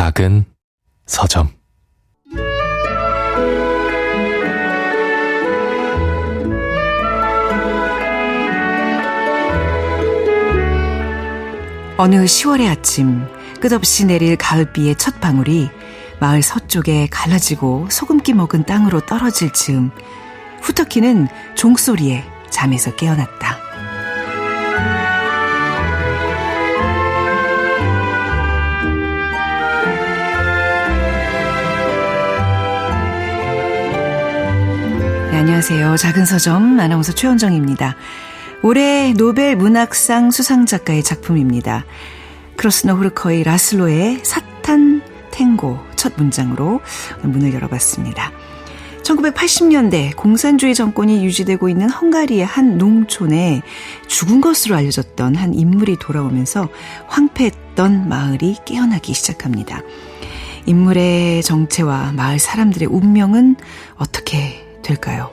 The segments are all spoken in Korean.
작은 서점. 어느 10월의 아침, 끝없이 내릴 가을비의 첫 방울이 마을 서쪽에 갈라지고 소금기 먹은 땅으로 떨어질 즈음 후터키는 종소리에 잠에서 깨어났다. 네, 안녕하세요. 작은 서점 아나운서 최원정입니다. 올해 노벨 문학상 수상작가의 작품입니다. 크로스너 후르커의 라슬로의 사탄 탱고 첫 문장으로 문을 열어봤습니다. 1980년대 공산주의 정권이 유지되고 있는 헝가리의 한 농촌에 죽은 것으로 알려졌던 한 인물이 돌아오면서 황폐했던 마을이 깨어나기 시작합니다. 인물의 정체와 마을 사람들의 운명은 어떻게 될까요?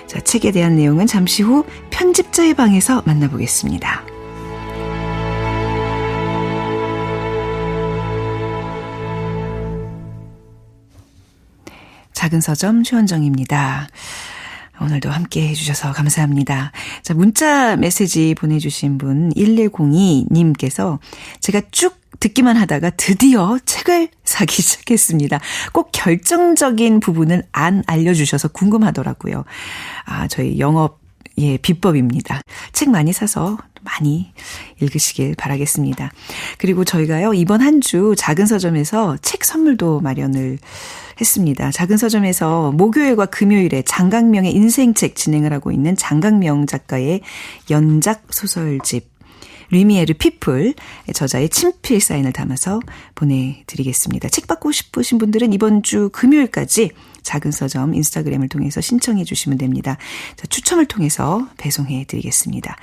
자, 책에 대한 내용은 잠시 후 편집자의 방에서 만나보겠습니다. 작은 서점 최원정입니다. 오늘도 함께 해주셔서 감사합니다. 자, 문자 메시지 보내주신 분 1102님께서 제가 쭉 듣기만 하다가 드디어 책을 사기 시작했습니다. 꼭 결정적인 부분을 안 알려주셔서 궁금하더라고요. 저희 영업의 비법입니다. 책 많이 사서 많이 읽으시길 바라겠습니다. 그리고 저희가요, 이번 한 주 작은 서점에서 책 선물도 마련을 했습니다. 작은 서점에서 목요일과 금요일에 장강명의 인생책 진행을 하고 있는 장강명 작가의 연작 소설집 리미에르 피플 저자의 친필 사인을 담아서 보내드리겠습니다. 책 받고 싶으신 분들은 이번 주 금요일까지 작은 서점 인스타그램을 통해서 신청해 주시면 됩니다. 자, 추첨을 통해서 배송해 드리겠습니다.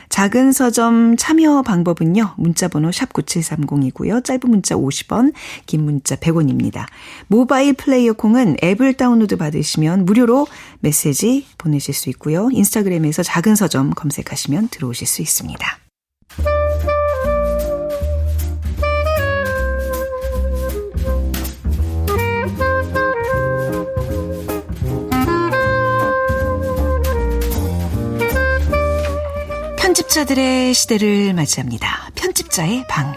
작은 서점 참여 방법은요. 문자번호 샵9730이고요. 짧은 문자 50원, 긴 문자 100원입니다. 모바일 플레이어 콩은 앱을 다운로드 받으시면 무료로 메시지 보내실 수 있고요. 인스타그램에서 작은 서점 검색하시면 들어오실 수 있습니다. 편집자들의 시대를 맞이합니다. 편집자의 방.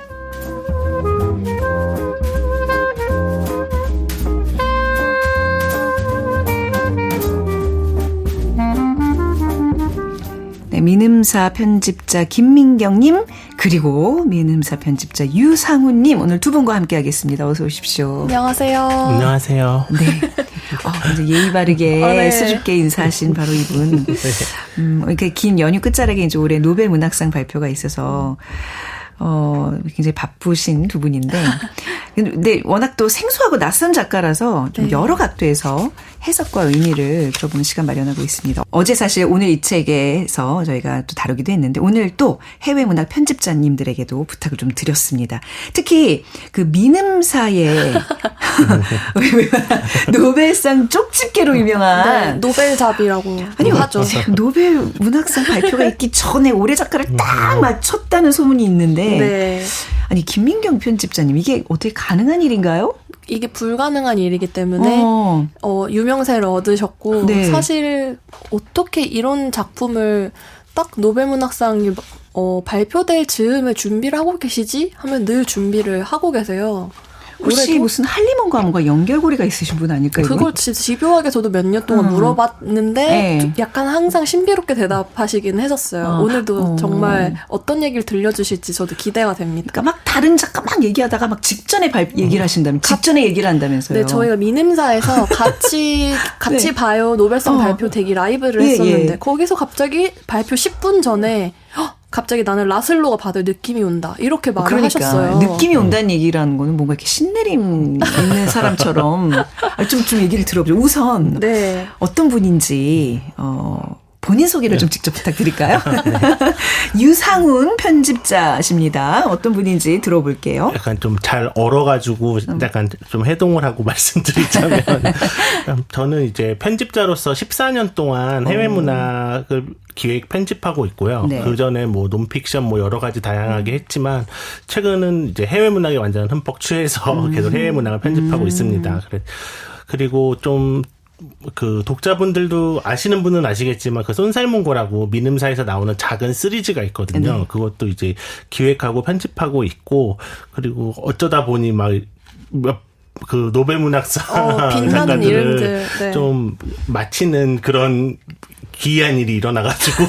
네, 민음사 편집자 김민경님 그리고 민음사 편집자 유상훈님 오늘 두 분과 함께 하겠습니다. 어서 오십시오. 안녕하세요. 안녕하세요. 네. 먼저 예의 바르게 네. 수줍게 인사하신 바로 이분. 이렇게 긴 연휴 끝자락에 이제 올해 노벨 문학상 발표가 있어서 굉장히 바쁘신 두 분인데, 근데 워낙 또 생소하고 낯선 작가라서 좀 네. 여러 각도에서 해석과 의미를 들어보는 시간 마련하고 있습니다. 어제 사실 오늘 이 책에서 저희가 또 다루기도 했는데 오늘 또 해외 문학 편집자님들에게도 부탁을 좀 드렸습니다. 특히 그 민음사의 노벨상 쪽집게로 유명한 네, 노벨잡이라고 하죠. 노벨 문학상 발표가 있기 전에 올해 작가를 딱 맞췄다는 소문이 있는데 네. 아니 김민경 편집자님 이게 어떻게 가능한 일인가요? 이게 불가능한 일이기 때문에 유명세를 얻으셨고 네. 사실 어떻게 이런 작품을 딱 노벨문학상이 발표될 즈음에 준비를 하고 계시지? 하면 늘 준비를 하고 계세요. 혹시 올해도? 무슨 할리먼과 뭔가 연결고리가 있으신 분 아닐까요? 그걸 진짜 집요하게 저도 몇 년 동안 물어봤는데 네. 약간 항상 신비롭게 대답하시긴 했었어요. 오늘도 정말 어떤 얘기를 들려주실지 저도 기대가 됩니다. 그러니까 막 다른 작가 막 얘기하다가 막 직전에 얘기를 하신다면 직전에 얘기를 한다면서요. 네, 저희가 민음사에서 같이 네. 봐요 노벨상 발표 대기 라이브를 했었는데 예. 거기서 갑자기 발표 10분 전에 갑자기 나는 라슬로가 받을 느낌이 온다. 이렇게 말을 그러니까 하셨어요. 느낌이 온다는 얘기라는 거는 뭔가 이렇게 신내림 있는 사람처럼 좀 얘기를 들어보죠. 우선 네. 어떤 분인지 본인 소개를 좀 직접 부탁드릴까요? 유상훈 편집자십니다. 어떤 분인지 들어볼게요. 약간 좀 잘 얼어가지고 약간 좀 해동을 하고 말씀드리자면 저는 이제 편집자로서 14년 동안 해외 문학을 기획 편집하고 있고요. 네. 그 전에 뭐 논픽션 뭐 여러 가지 다양하게 했지만 최근은 이제 해외 문학에 완전 흠뻑 취해서 계속 해외 문학을 편집하고 있습니다. 그리고 좀 그 독자분들도 아시는 분은 아시겠지만 그 쏜살몬고라고 민음사에서 나오는 작은 시리즈가 있거든요. 네. 그것도 이제 기획하고 편집하고 있고 그리고 어쩌다 보니 막 그 노벨 문학상 빛나는 작가들을 이름들 네. 좀 마치는 그런 기이한 일이 일어나가지고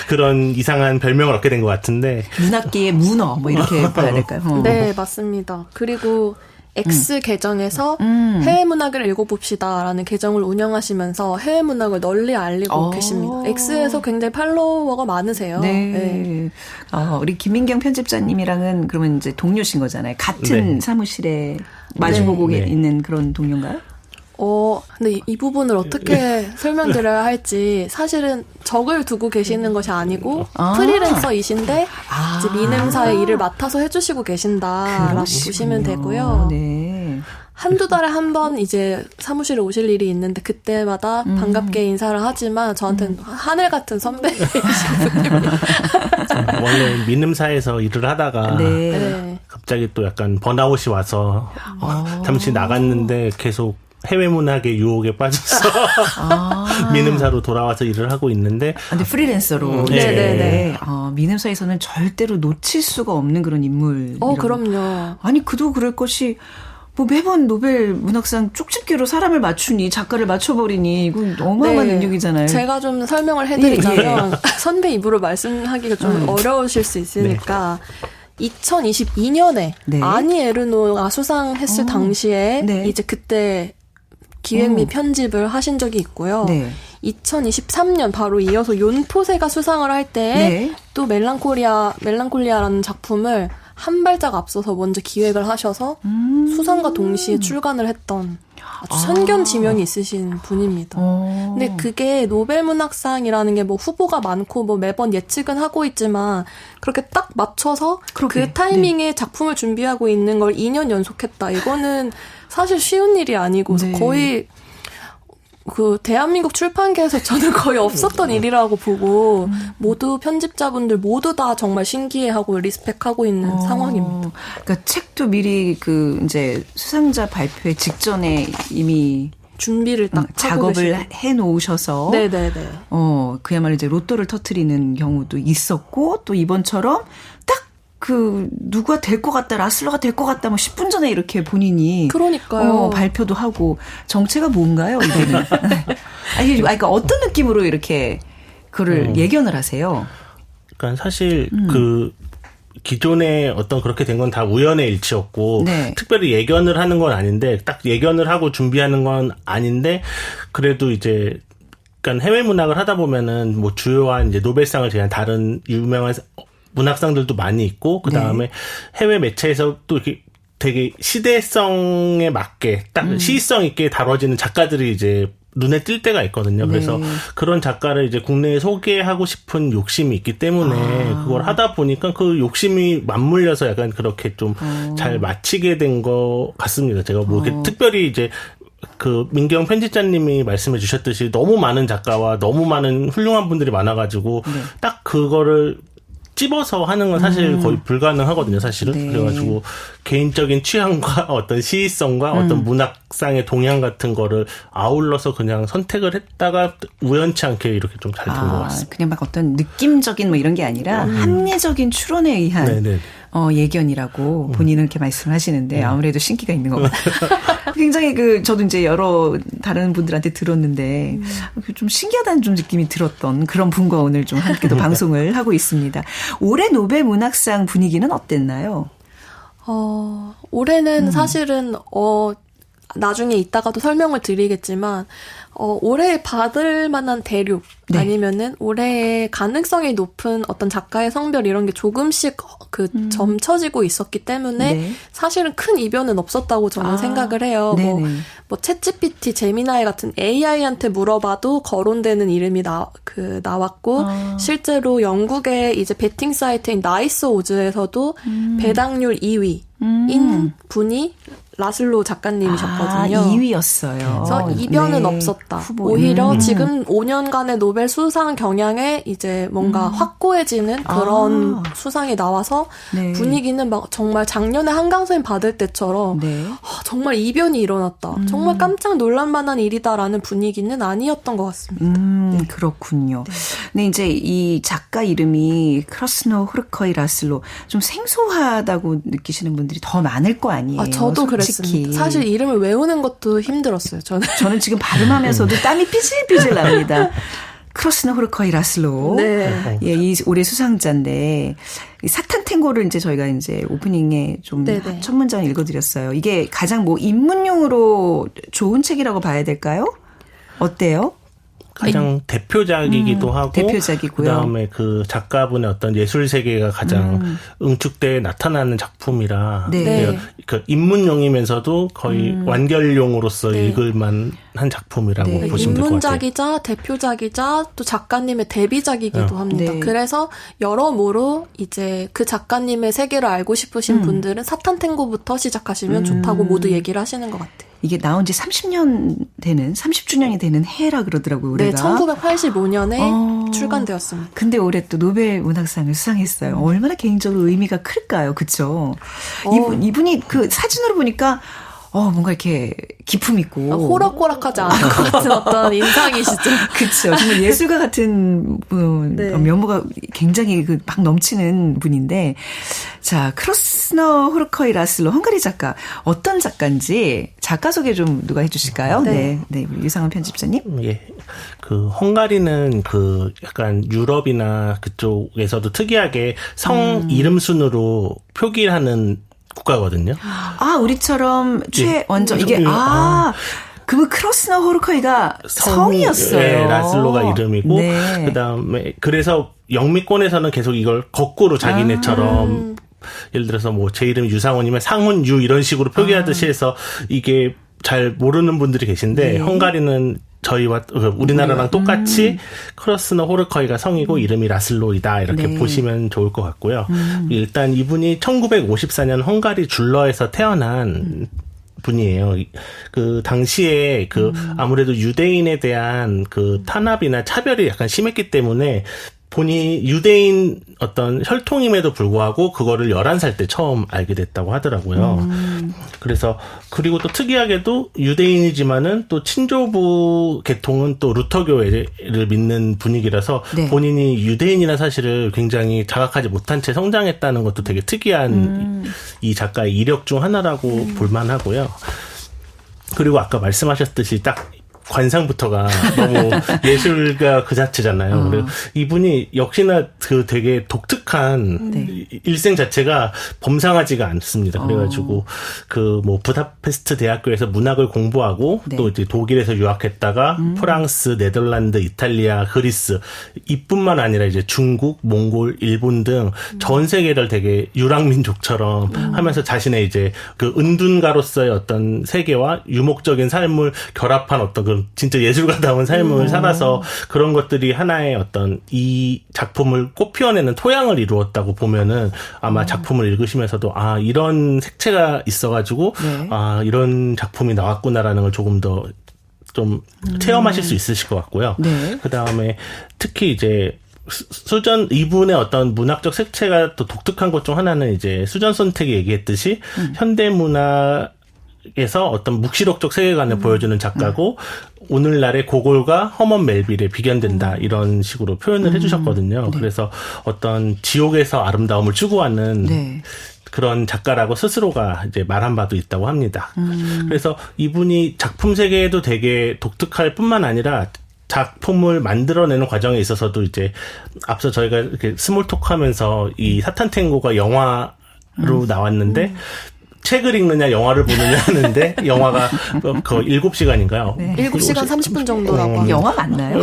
그런 이상한 별명을 얻게 된 것 같은데 문학계의 문어 뭐 이렇게 봐야 될까요? 네, 맞습니다. 그리고 X 계정에서 해외 문학을 읽어봅시다라는 계정을 운영하시면서 해외 문학을 널리 알리고 계십니다. X에서 굉장히 팔로워가 많으세요. 네. 네. 우리 김민경 편집자님이랑은 그러면 이제 동료신 거잖아요. 같은 네. 사무실에 마주보고 네. 있는 그런 동료인가요? 근데 이 부분을 어떻게 설명드려야 할지 사실은 적을 두고 계시는 것이 아니고 프리랜서이신데 이제 민음사의 일을 맡아서 해주시고 계신다라고 보시면 되고요. 네. 한두 달에 한 번 이제 사무실에 오실 일이 있는데 그때마다 반갑게 인사를 하지만 저한테는 하늘 같은 선배이신 분입니다. 원래 민음사에서 일을 하다가 네. 갑자기 또 약간 번아웃이 와서 잠시 나갔는데 계속 해외 문학의 유혹에 빠져서 민음사로 돌아와서 일을 하고 있는데 근데 프리랜서로 네네네. 민음사에서는 절대로 놓칠 수가 없는 그런 인물. 그럼요. 아니 그도 그럴 것이 뭐 매번 노벨 문학상 쪽집게로 사람을 맞추니 작가를 맞춰버리니 이건 어마어마한 능력이잖아요. 제가 좀 설명을 해드리자면 선배 입으로 말씀하기가 좀 어려우실 수 있으니까 2022년에 네. 아니 에르노가 수상했을 당시에 네. 이제 그때 기획 및 편집을 하신 적이 있고요. 네. 2023년 바로 이어서 윤포세가 수상을 할 때에 또 멜랑콜리아라는 작품을 한 발짝 앞서서 먼저 기획을 하셔서 수상과 동시에 출간을 했던 아주 선견 지명이 있으신 분입니다. 근데 그게 노벨 문학상이라는 게 뭐 후보가 많고 뭐 매번 예측은 하고 있지만 그렇게 딱 맞춰서 그 타이밍에 작품을 준비하고 있는 걸 2년 연속했다. 이거는 사실 쉬운 일이 아니고 거의 그 대한민국 출판계에서 저는 거의 없었던 일이라고 보고 모두 편집자분들 모두 다 정말 신기해하고 리스펙하고 있는 상황입니다. 그러니까 책도 미리 그 이제 수상자 발표회 직전에 이미 준비를 딱 작업을 해 놓으셔서 네네네. 그야말로 이제 로또를 터뜨리는 경우도 있었고 또 이번처럼 딱 그 누가 될 것 같다 라슬러가 될 것 같다 뭐 10분 전에 이렇게 본인이 그러니까요. 발표도 하고 정체가 뭔가요 이거는? 그러니까 어떤 느낌으로 이렇게 그거를 예견을 하세요? 그러니까 사실 그 기존에 어떤 그렇게 된 건 다 우연의 일치였고 특별히 예견을 하는 건 아닌데 딱 예견을 하고 준비하는 건 아닌데 그래도 이제 그러니까 해외 문학을 하다 보면은 뭐 주요한 이제 노벨상을 제한 다른 유명한 문학상들도 많이 있고 그 다음에 해외 매체에서 또 이렇게 되게 시대성에 맞게 딱 시의성 있게 다뤄지는 작가들이 이제 눈에 띌 때가 있거든요. 그래서 그런 작가를 이제 국내에 소개하고 싶은 욕심이 있기 때문에 그걸 하다 보니까 그 욕심이 맞물려서 약간 그렇게 좀 잘 마치게 된 것 같습니다. 제가 뭐 이렇게 특별히 이제 그 민경 편집자님이 말씀해 주셨듯이 너무 많은 작가와 너무 많은 훌륭한 분들이 많아가지고 딱 그거를 찝어서 하는 건 사실 거의 불가능하거든요, 사실은. 그래가지고 개인적인 취향과 어떤 시의성과 어떤 문학상의 동향 같은 거를 아울러서 그냥 선택을 했다가 우연치 않게 이렇게 좀 잘 된 것 같습니다. 그냥 막 어떤 느낌적인 뭐 이런 게 아니라 합리적인 추론에 의한 예견이라고 본인은 이렇게 말씀하시는데 아무래도 신기가 있는 것 같아요. 굉장히 저도 이제 여러 다른 분들한테 들었는데 좀 신기하다는 좀 느낌이 들었던 그런 분과 오늘 좀 함께 또 방송을 하고 있습니다. 올해 노벨 문학상 분위기는 어땠나요? 올해는 사실은 나중에 이따가도 설명을 드리겠지만 올해 받을 만한 대륙 네. 아니면은 올해의 가능성이 높은 어떤 작가의 성별 이런 게 조금씩 점쳐지고 있었기 때문에 네. 사실은 큰 이변은 없었다고 저는 생각을 해요. 뭐 챗GPT, 제미나이 같은 AI한테 물어봐도 거론되는 이름이 나왔고 실제로 영국의 이제 베팅 사이트인 나이스 오즈에서도 배당률 2위인 분이 라슬로 작가님이셨거든요. 2위였어요. 그래서 이변은 없었다. 후보. 오히려 지금 5년간의 노벨 수상 경향에 이제 뭔가 확고해지는 그런 수상이 나와서 네. 분위기는 막 정말 작년에 한강수인 받을 때처럼 네. 정말 이변이 일어났다. 정말 깜짝 놀랄만한 일이다라는 분위기는 아니었던 것 같습니다. 네. 그렇군요. 네. 근데 이제 이 작가 이름이 크로스노 호르커이 라슬로 좀 생소하다고 느끼시는 분들이 더 많을 거 아니에요. 저도 그랬습니다. 사실 이름을 외우는 것도 힘들었어요. 저는 지금 발음하면서도 땀이 삐질삐질 납니다. 크로스노 호르커이 라슬로. 네. 예, 이 올해 수상자인데 이 사탄 탱고를 이제 저희가 이제 오프닝에 좀 첫 문장 읽어드렸어요. 이게 가장 뭐 입문용으로 좋은 책이라고 봐야 될까요? 어때요? 가장 대표작이기도 하고 대표작이고요. 그다음에 그 작가분의 어떤 예술 세계가 가장 응축돼 나타나는 작품이라 네. 그 입문용이면서도 거의 완결용으로서 네. 읽을만한 작품이라고 네. 보시면 될 것 같아요. 입문작이자 대표작이자 또 작가님의 데뷔작이기도 합니다. 네. 그래서 여러모로 이제 그 작가님의 세계를 알고 싶으신 분들은 사탄 탱고부터 시작하시면 좋다고 모두 얘기를 하시는 것 같아요. 이게 나온 지 30주년이 되는 해라 그러더라고요, 올해가. 네, 1980년에 출간되었습니다. 근데 올해 또 노벨 문학상을 수상했어요. 얼마나 개인적으로 의미가 클까요? 그쵸? 이분이 그 사진으로 보니까 뭔가 이렇게 기품 있고. 호락호락하지 않을 것 같은 어떤 인상이시죠. 그쵸. 정말 예술가 같은 분, 네. 면모가 굉장히 막 넘치는 분인데. 자, 크로스노 호르커이 라슬로, 헝가리 작가. 어떤 작가인지 작가 소개 좀 누가 해주실까요? 네. 네. 우리 유상은 편집자님. 예. 헝가리는 약간 유럽이나 그쪽에서도 특이하게 성 이름 순으로 표기를 하는 국가거든요. 우리처럼 최원전 이게 그러면 크로스노 호르커이가 성이었어요. 네, 라슬로가 이름이고 네. 그다음에 그래서 영미권에서는 계속 이걸 거꾸로 자기네처럼 예를 들어서 뭐 제 이름이 유상훈이면 상훈유 이런 식으로 표기하듯이 해서 이게 잘 모르는 분들이 계신데 네. 헝가리는 저희와 우리나라랑 똑같이 크로스노 호르커이가 성이고 이름이 라슬로이다 이렇게 네. 보시면 좋을 것 같고요. 일단 이분이 1954년 헝가리 줄러에서 태어난 분이에요. 그 당시에 아무래도 유대인에 대한 탄압이나 차별이 약간 심했기 때문에 본인이 유대인 어떤 혈통임에도 불구하고 그거를 11살 때 처음 알게 됐다고 하더라고요. 그래서 그리고 또 특이하게도 유대인이지만은 또 친조부 계통은 또 루터교회를 믿는 분위기라서 네. 본인이 유대인이라는 사실을 굉장히 자각하지 못한 채 성장했다는 것도 되게 특이한 이 작가의 이력 중 하나라고 볼만하고요. 그리고 아까 말씀하셨듯이 딱 관상부터가 너무 예술가 그 자체잖아요. 그리고 이분이 역시나 되게 독특한 네. 일생 자체가 범상하지가 않습니다. 그래가지고 뭐 부다페스트 대학교에서 문학을 공부하고 네. 또 이제 독일에서 유학했다가 프랑스, 네덜란드, 이탈리아, 그리스 이뿐만 아니라 이제 중국, 몽골, 일본 등 전 세계를 되게 유랑민족처럼 하면서 자신의 이제 은둔가로서의 어떤 세계와 유목적인 삶을 결합한 어떤 진짜 예술가다운 삶을 살아서 그런 것들이 하나의 어떤 이 작품을 꽃피워내는 토양을 이루었다고 보면은 아마 작품을 읽으시면서도 이런 색채가 있어가지고 네. 이런 작품이 나왔구나라는 걸 조금 더 좀 체험하실 수 있으실 것 같고요. 네. 그 다음에 특히 이제 이분의 어떤 문학적 색채가 또 독특한 것 중 하나는 이제 수전 선택이 얘기했듯이 현대문화 에서 어떤 묵시록적 세계관을 보여주는 작가고 오늘날의 고골과 허먼 멜빌에 비견된다 이런 식으로 표현을 해주셨거든요. 네. 그래서 어떤 지옥에서 아름다움을 추구하는 네. 그런 작가라고 스스로가 이제 말한 바도 있다고 합니다. 그래서 이분이 작품 세계에도 되게 독특할 뿐만 아니라 작품을 만들어내는 과정에 있어서도 이제 앞서 저희가 이렇게 스몰톡 하면서 이 사탄 탱고가 영화로 나왔는데 책을 읽느냐 영화를 보느냐 하는데 영화가 그 7시간인가요? 네. 7시간 30분 정도라고. 영화 맞나요?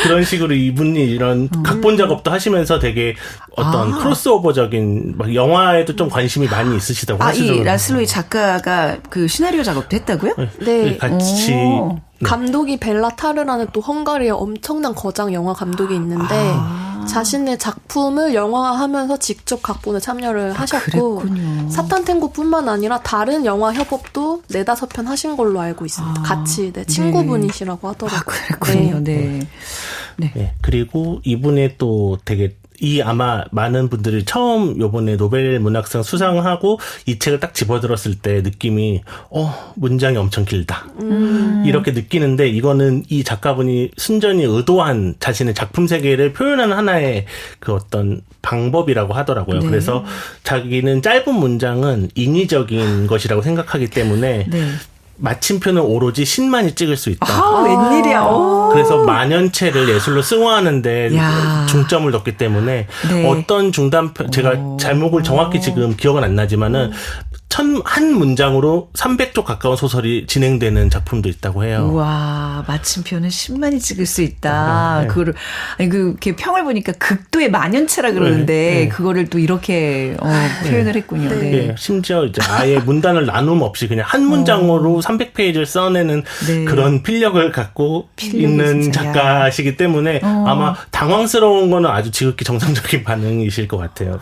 그런 식으로 이분이 이런 각본 작업도 하시면서 되게 어떤 크로스오버적인 막 영화에도 좀 관심이 많이 있으시다고 하시죠. 이 라슬로이 작가가 그 시나리오 작업도 했다고요? 네. 같이. 네. 감독이 벨라 타르라는 또 헝가리의 엄청난 거장 영화 감독이 있는데 자신의 작품을 영화화하면서 직접 각본에 참여를 하셨고 그랬군요. 사탄 탱고뿐만 아니라 다른 영화 협업도 4-5편 하신 걸로 알고 있습니다. 같이 친구분이시라고 하더라고요. 그랬군요. 네. 네. 그리고 이분의 또 되게 아마 많은 분들이 처음 요번에 노벨 문학상 수상하고 이 책을 딱 집어들었을 때 느낌이 문장이 엄청 길다. 이렇게 느끼는데 이거는 이 작가분이 순전히 의도한 자신의 작품 세계를 표현하는 하나의 그 어떤 방법이라고 하더라고요. 네. 그래서 자기는 짧은 문장은 인위적인 것이라고 생각하기 때문에 마침표는 오로지 신만이 찍을 수 있다. 웬일이야. 그래서 만연체를 예술로 승화하는데 중점을 뒀기 때문에 어떤 중단편, 제가 제목을 정확히 지금 기억은 안 나지만은 한 문장으로 300쪽 가까운 소설이 진행되는 작품도 있다고 해요. 우와, 마침표는 10만이 찍을 수 있다. 그거를, 그렇게 평을 보니까 극도의 만연체라 그러는데, 그거를 또 이렇게, 표현을 했군요. 네. 심지어 이제 아예 문단을 나눔 없이 그냥 한 문장으로 300페이지를 써내는 그런 필력을 갖고 있는 진짜. 작가시기 때문에 아마 당황스러운 거는 아주 지극히 정상적인 반응이실 것 같아요.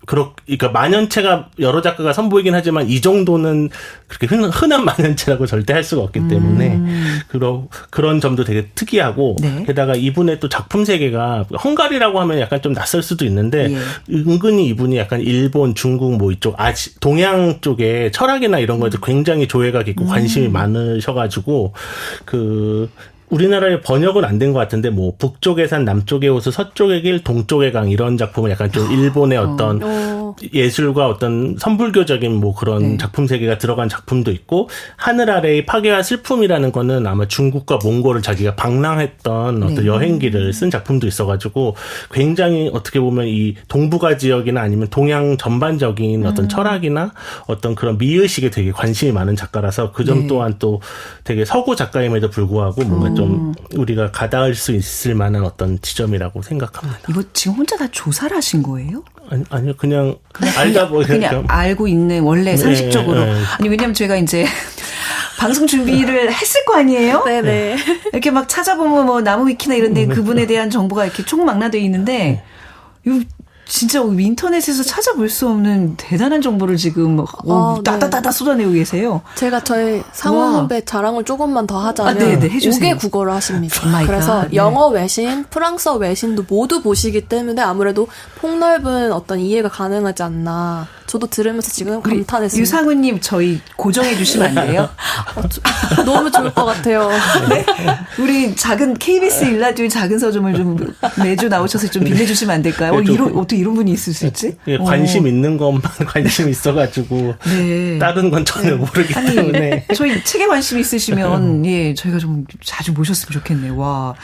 그러니까 만연체가 여러 작가가 선보이긴 하지만 이 정도는 그렇게 흔한 만연체라고 절대 할 수가 없기 때문에 그런 점도 되게 특이하고 게다가 이분의 또 작품 세계가 헝가리라고 하면 약간 좀 낯설 수도 있는데 은근히 이분이 약간 일본, 중국 뭐 이쪽 동양 쪽에 철학이나 이런 거에도 굉장히 조예가 깊고 관심이 많으셔가지고 우리나라에 번역은 안 된 것 같은데 뭐 북쪽의 산, 남쪽의 호수, 서쪽의 길, 동쪽의 강 이런 작품은 약간 좀 일본의 어떤 예술과 어떤 선불교적인 뭐 그런 작품 세계가 들어간 작품도 있고 하늘 아래의 파괴와 슬픔이라는 거는 아마 중국과 몽골을 자기가 방랑했던 어떤 여행기를 쓴 작품도 있어가지고 굉장히 어떻게 보면 이 동북아 지역이나 아니면 동양 전반적인 어떤 철학이나 어떤 그런 미의식에 되게 관심이 많은 작가라서 그 점 또한 또 되게 서구 작가임에도 불구하고 뭔가 좀 우리가 가닿을 수 있을 만한 어떤 지점이라고 생각합니다. 이거 지금 혼자 다 조사를 하신 거예요? 아니요, 그냥 알다 보니까. 그냥 알고 있는 원래 상식적으로. 아니, 왜냐면 제가 이제 방송 준비를 했을 거 아니에요? 네네. 이렇게 막 찾아보면 뭐 나무 위키나 이런 데 그분에 대한 정보가 이렇게 총망라되어 있는데, 이거 진짜 인터넷에서 찾아볼 수 없는 대단한 정보를 지금 따다다다 쏟아내고 계세요. 제가 저희 상원 선배 자랑을 조금만 더 하자면 5개 국어를 하십니다. 그래서 영어 외신, 프랑스어 외신도 모두 보시기 때문에 아무래도 폭넓은 어떤 이해가 가능하지 않나. 저도 들으면서 지금 감탄했습니다. 유상훈님 저희 고정해 주시면 안 돼요? 너무 좋을 것 같아요. 네? 우리 작은 KBS 일라디오의 작은 서점을 좀 매주 나오셔서 좀 빌려주시면 안 될까요? 어떻게 이런 분이 있을 수 있지? 관심 있는 것만 관심 있어가지고 다른 건 전혀 모르기 때문에. 저희 책에 관심 있으시면 저희가 좀 자주 모셨으면 좋겠네요. 와,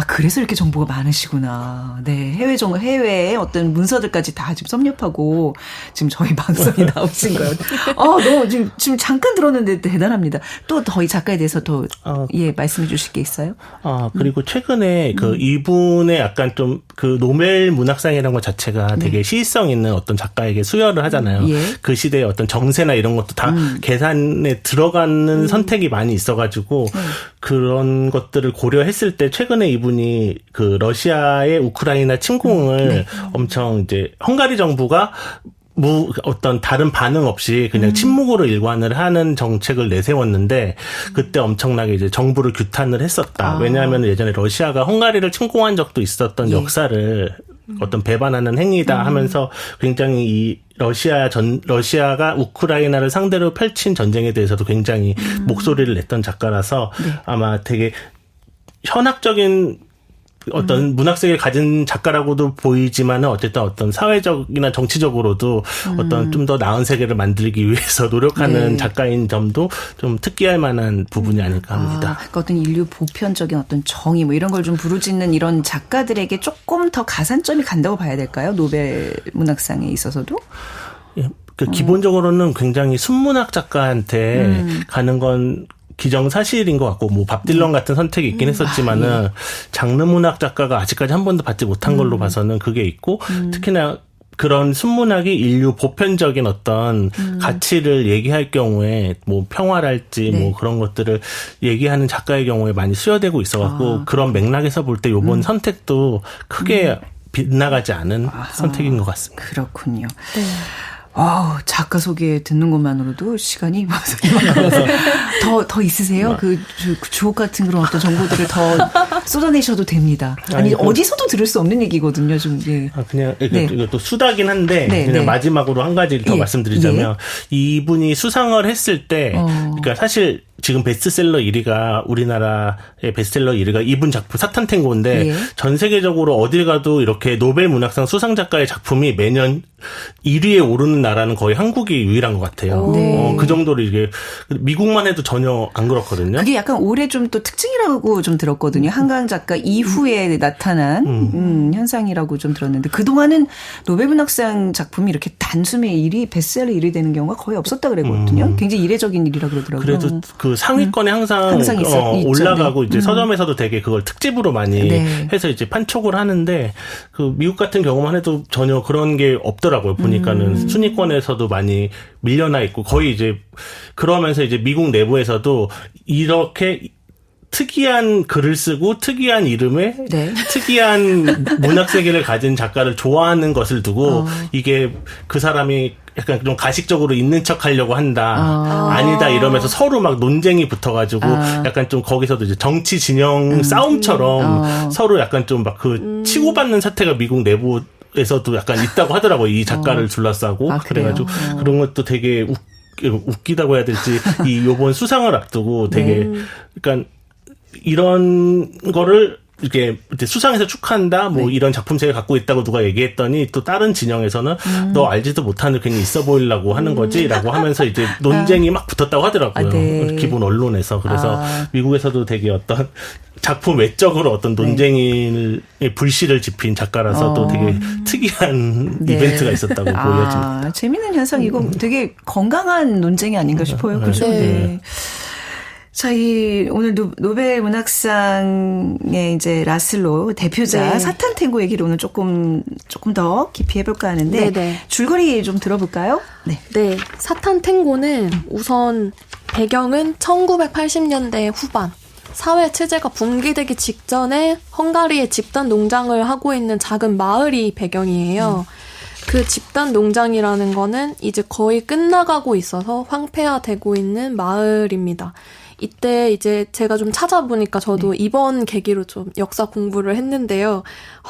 그래서 이렇게 정보가 많으시구나. 네, 해외의 어떤 문서들까지 다 지금 섭렵하고 지금 저희 방송이 나오신 거예요. 너무 지금 잠깐 들었는데 대단합니다. 또 더 이 작가에 대해서 더 말씀해 주실 게 있어요? 그리고 최근에 이분의 약간 좀 그 노벨 문학상이라는 것 자체가 되게 시의성 있는 어떤 작가에게 수여를 하잖아요. 그 시대의 어떤 정세나 이런 것도 다 계산에 들어가는 선택이 많이 있어가지고 그런 것들을 고려했을 때 최근에 이분이 그 러시아의 우크라이나 침공을 엄청 이제 헝가리 정부가 어떤 다른 반응 없이 그냥 침묵으로 일관을 하는 정책을 내세웠는데 그때 엄청나게 이제 정부를 규탄을 했었다. 왜냐하면 예전에 러시아가 헝가리를 침공한 적도 있었던 역사를 어떤 배반하는 행위다 하면서 굉장히 이 러시아가 우크라이나를 상대로 펼친 전쟁에 대해서도 굉장히 목소리를 냈던 작가라서 아마 되게 현학적인 어떤 문학세계를 가진 작가라고도 보이지만은 어쨌든 어떤 사회적이나 정치적으로도 어떤 좀 더 나은 세계를 만들기 위해서 노력하는 작가인 점도 좀 특기할 만한 부분이 아닐까 합니다. 그러니까 어떤 인류 보편적인 어떤 정의 뭐 이런 걸 좀 부르짖는 이런 작가들에게 조금 더 가산점이 간다고 봐야 될까요? 노벨 문학상에 있어서도? 기본적으로는 굉장히 순문학 작가한테 가는 건 기정사실인 것 같고, 뭐 밥 딜런 같은 선택이 있긴 했었지만은 장르 문학 작가가 아직까지 한 번도 받지 못한 걸로 봐서는 그게 있고, 특히나 그런 순문학이 인류 보편적인 어떤 가치를 얘기할 경우에 뭐 평화랄지 뭐 그런 것들을 얘기하는 작가의 경우에 많이 수여되고 있어갖고 그런 맥락에서 볼 때 요번 선택도 크게 빗나가지 않은 선택인 것 같습니다. 그렇군요. 네. 작가 소개 듣는 것만으로도 시간이 더 있으세요? 그 주옥 같은 그런 어떤 정보들을 더 쏟아내셔도 됩니다. 아니 어디서도 들을 수 없는 얘기거든요, 좀. 예. 그냥 이것도 수다긴 한데 그냥 마지막으로 한 가지 더 말씀드리자면 이분이 수상을 했을 때, 그러니까 사실. 지금 베스트셀러 1위가 우리나라의 베스트셀러 1위가 이분 작품 사탄탱고인데 전 세계적으로 어딜 가도 이렇게 노벨 문학상 수상 작가의 작품이 매년 1위에 오르는 나라는 거의 한국이 유일한 것 같아요. 그 정도로 이게 미국만 해도 전혀 안 그렇거든요. 그게 약간 올해 좀 또 특징이라고 좀 들었거든요. 한강 작가 이후에 나타난 현상이라고 좀 들었는데 그동안은 노벨 문학상 작품이 이렇게 단숨에 1위 베스트셀러 1위 되는 경우가 거의 없었다 그랬거든요. 굉장히 이례적인 일이라 그러더라고요. 그래도 그 상위권에 항상 올라가고 이제 서점에서도 되게 그걸 특집으로 많이 해서 이제 판촉을 하는데 그 미국 같은 경우만 해도 전혀 그런 게 없더라고요. 보니까는 순위권에서도 많이 밀려나 있고 거의 이제 그러면서 이제 미국 내부에서도 이렇게 특이한 글을 쓰고 특이한 이름에 특이한 문학 세계를 가진 작가를 좋아하는 것을 두고 이게 그 사람이 약간 좀 가식적으로 있는 척 하려고 한다. 아니다 이러면서 서로 막 논쟁이 붙어가지고 약간 좀 거기서도 이제 정치 진영 싸움처럼 서로 약간 좀 막 그 치고받는 사태가 미국 내부에서도 약간 있다고 하더라고요. 이 작가를 둘러싸고. 그래가지고 그런 것도 되게 웃기다고 해야 될지 요번 수상을 앞두고 되게 그러니까 이런 거를 이렇게 수상해서 축하한다, 뭐 이런 작품세계 갖고 있다고 누가 얘기했더니 또 다른 진영에서는 너 알지도 못하는 괜히 있어 보이려고 하는 거지라고 하면서 이제 논쟁이 막 붙었다고 하더라고요. 기본 언론에서. 그래서 미국에서도 되게 어떤 작품 외적으로 어떤 논쟁의 불씨를 지핀 작가라서 또 되게 특이한 이벤트가 있었다고 보여집니다. 재미있는 현상이고 되게 건강한 논쟁이 아닌가 싶어요. 그렇죠? 네. 자, 오늘 노벨 문학상의 이제 라슬로 대표자 사탄탱고 얘기를 오늘 조금 더 깊이 해볼까 하는데 줄거리 좀 들어볼까요? 네. 사탄탱고는 우선 배경은 1980년대 후반. 사회 체제가 붕괴되기 직전에 헝가리의 집단 농장을 하고 있는 작은 마을이 배경이에요. 그 집단 농장이라는 거는 이제 거의 끝나가고 있어서 황폐화되고 있는 마을입니다. 이때 이제 제가 좀 찾아보니까 저도 이번 계기로 좀 역사 공부를 했는데요.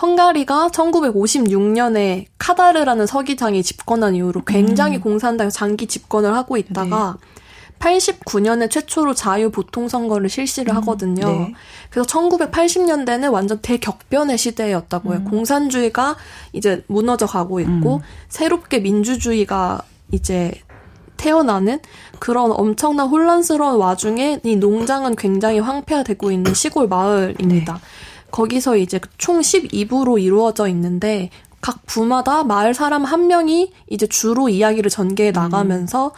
헝가리가 1956년에 카다르라는 서기장이 집권한 이후로 굉장히 공산당에서 장기 집권을 하고 있다가 89년에 최초로 자유보통선거를 실시를 하거든요. 그래서 1980년대는 완전 대격변의 시대였다고요. 공산주의가 이제 무너져 가고 있고 새롭게 민주주의가 이제 태어나는 그런 엄청난 혼란스러운 와중에 이 농장은 굉장히 황폐화되고 있는 시골 마을입니다. 거기서 이제 총 12부로 이루어져 있는데 각 부마다 마을 사람 한 명이 이제 주로 이야기를 전개해 나가면서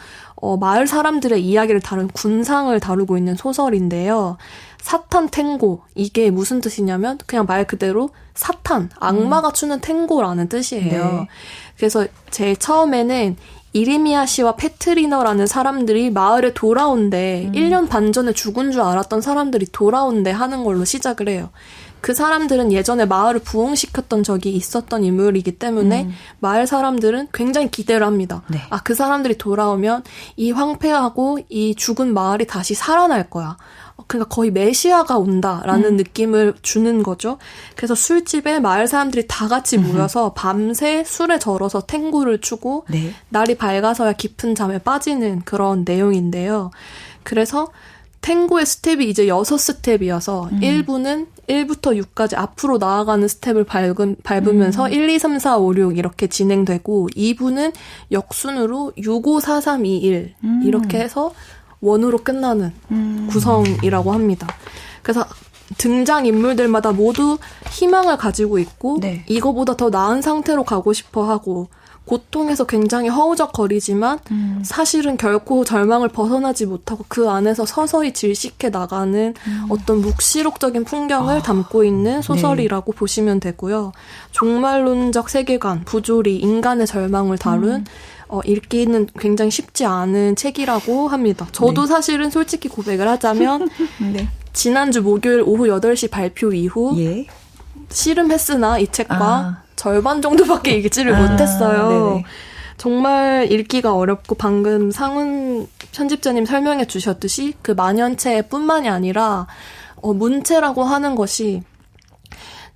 마을 사람들의 이야기를 다룬 군상을 다루고 있는 소설인데요. 사탄탱고, 이게 무슨 뜻이냐면 그냥 말 그대로 사탄, 악마가 추는 탱고라는 뜻이에요. 그래서 제일 처음에는 이리미아 씨와 페트리너라는 사람들이 마을에 돌아온대 1년 반 전에 죽은 줄 알았던 사람들이 돌아온대 하는 걸로 시작을 해요. 그 사람들은 예전에 마을을 부흥시켰던 적이 있었던 인물이기 때문에 마을 사람들은 굉장히 기대를 합니다. 그 사람들이 돌아오면 이 황폐하고 이 죽은 마을이 다시 살아날 거야. 그러니까 거의 메시아가 온다라는 느낌을 주는 거죠. 그래서 술집에 마을 사람들이 다 같이 모여서 밤새 술에 절어서 탱고를 추고 날이 밝아서야 깊은 잠에 빠지는 그런 내용인데요. 그래서 탱고의 스텝이 이제 6스텝이어서 1부는 1부터 6까지 앞으로 나아가는 스텝을 밟으면서 1, 2, 3, 4, 5, 6 이렇게 진행되고 2부는 역순으로 6, 5, 4, 3, 2, 1 이렇게 해서 원으로 끝나는 구성이라고 합니다. 그래서 등장 인물들마다 모두 희망을 가지고 있고 이거보다 더 나은 상태로 가고 싶어 하고 고통에서 굉장히 허우적거리지만 사실은 결코 절망을 벗어나지 못하고 그 안에서 서서히 질식해 나가는 어떤 묵시록적인 풍경을 담고 있는 소설이라고 네. 보시면 되고요. 종말론적 세계관, 부조리, 인간의 절망을 다룬 읽기는 굉장히 쉽지 않은 책이라고 합니다. 저도 네. 사실은 솔직히 고백을 하자면 네. 지난주 목요일 오후 8시 발표 이후 예. 씨름했으나 이 책과 절반 정도밖에 읽지를 못했어요. 네네. 정말 읽기가 어렵고 방금 상훈 편집자님 설명해 주셨듯이 그 만연체뿐만이 아니라 문체라고 하는 것이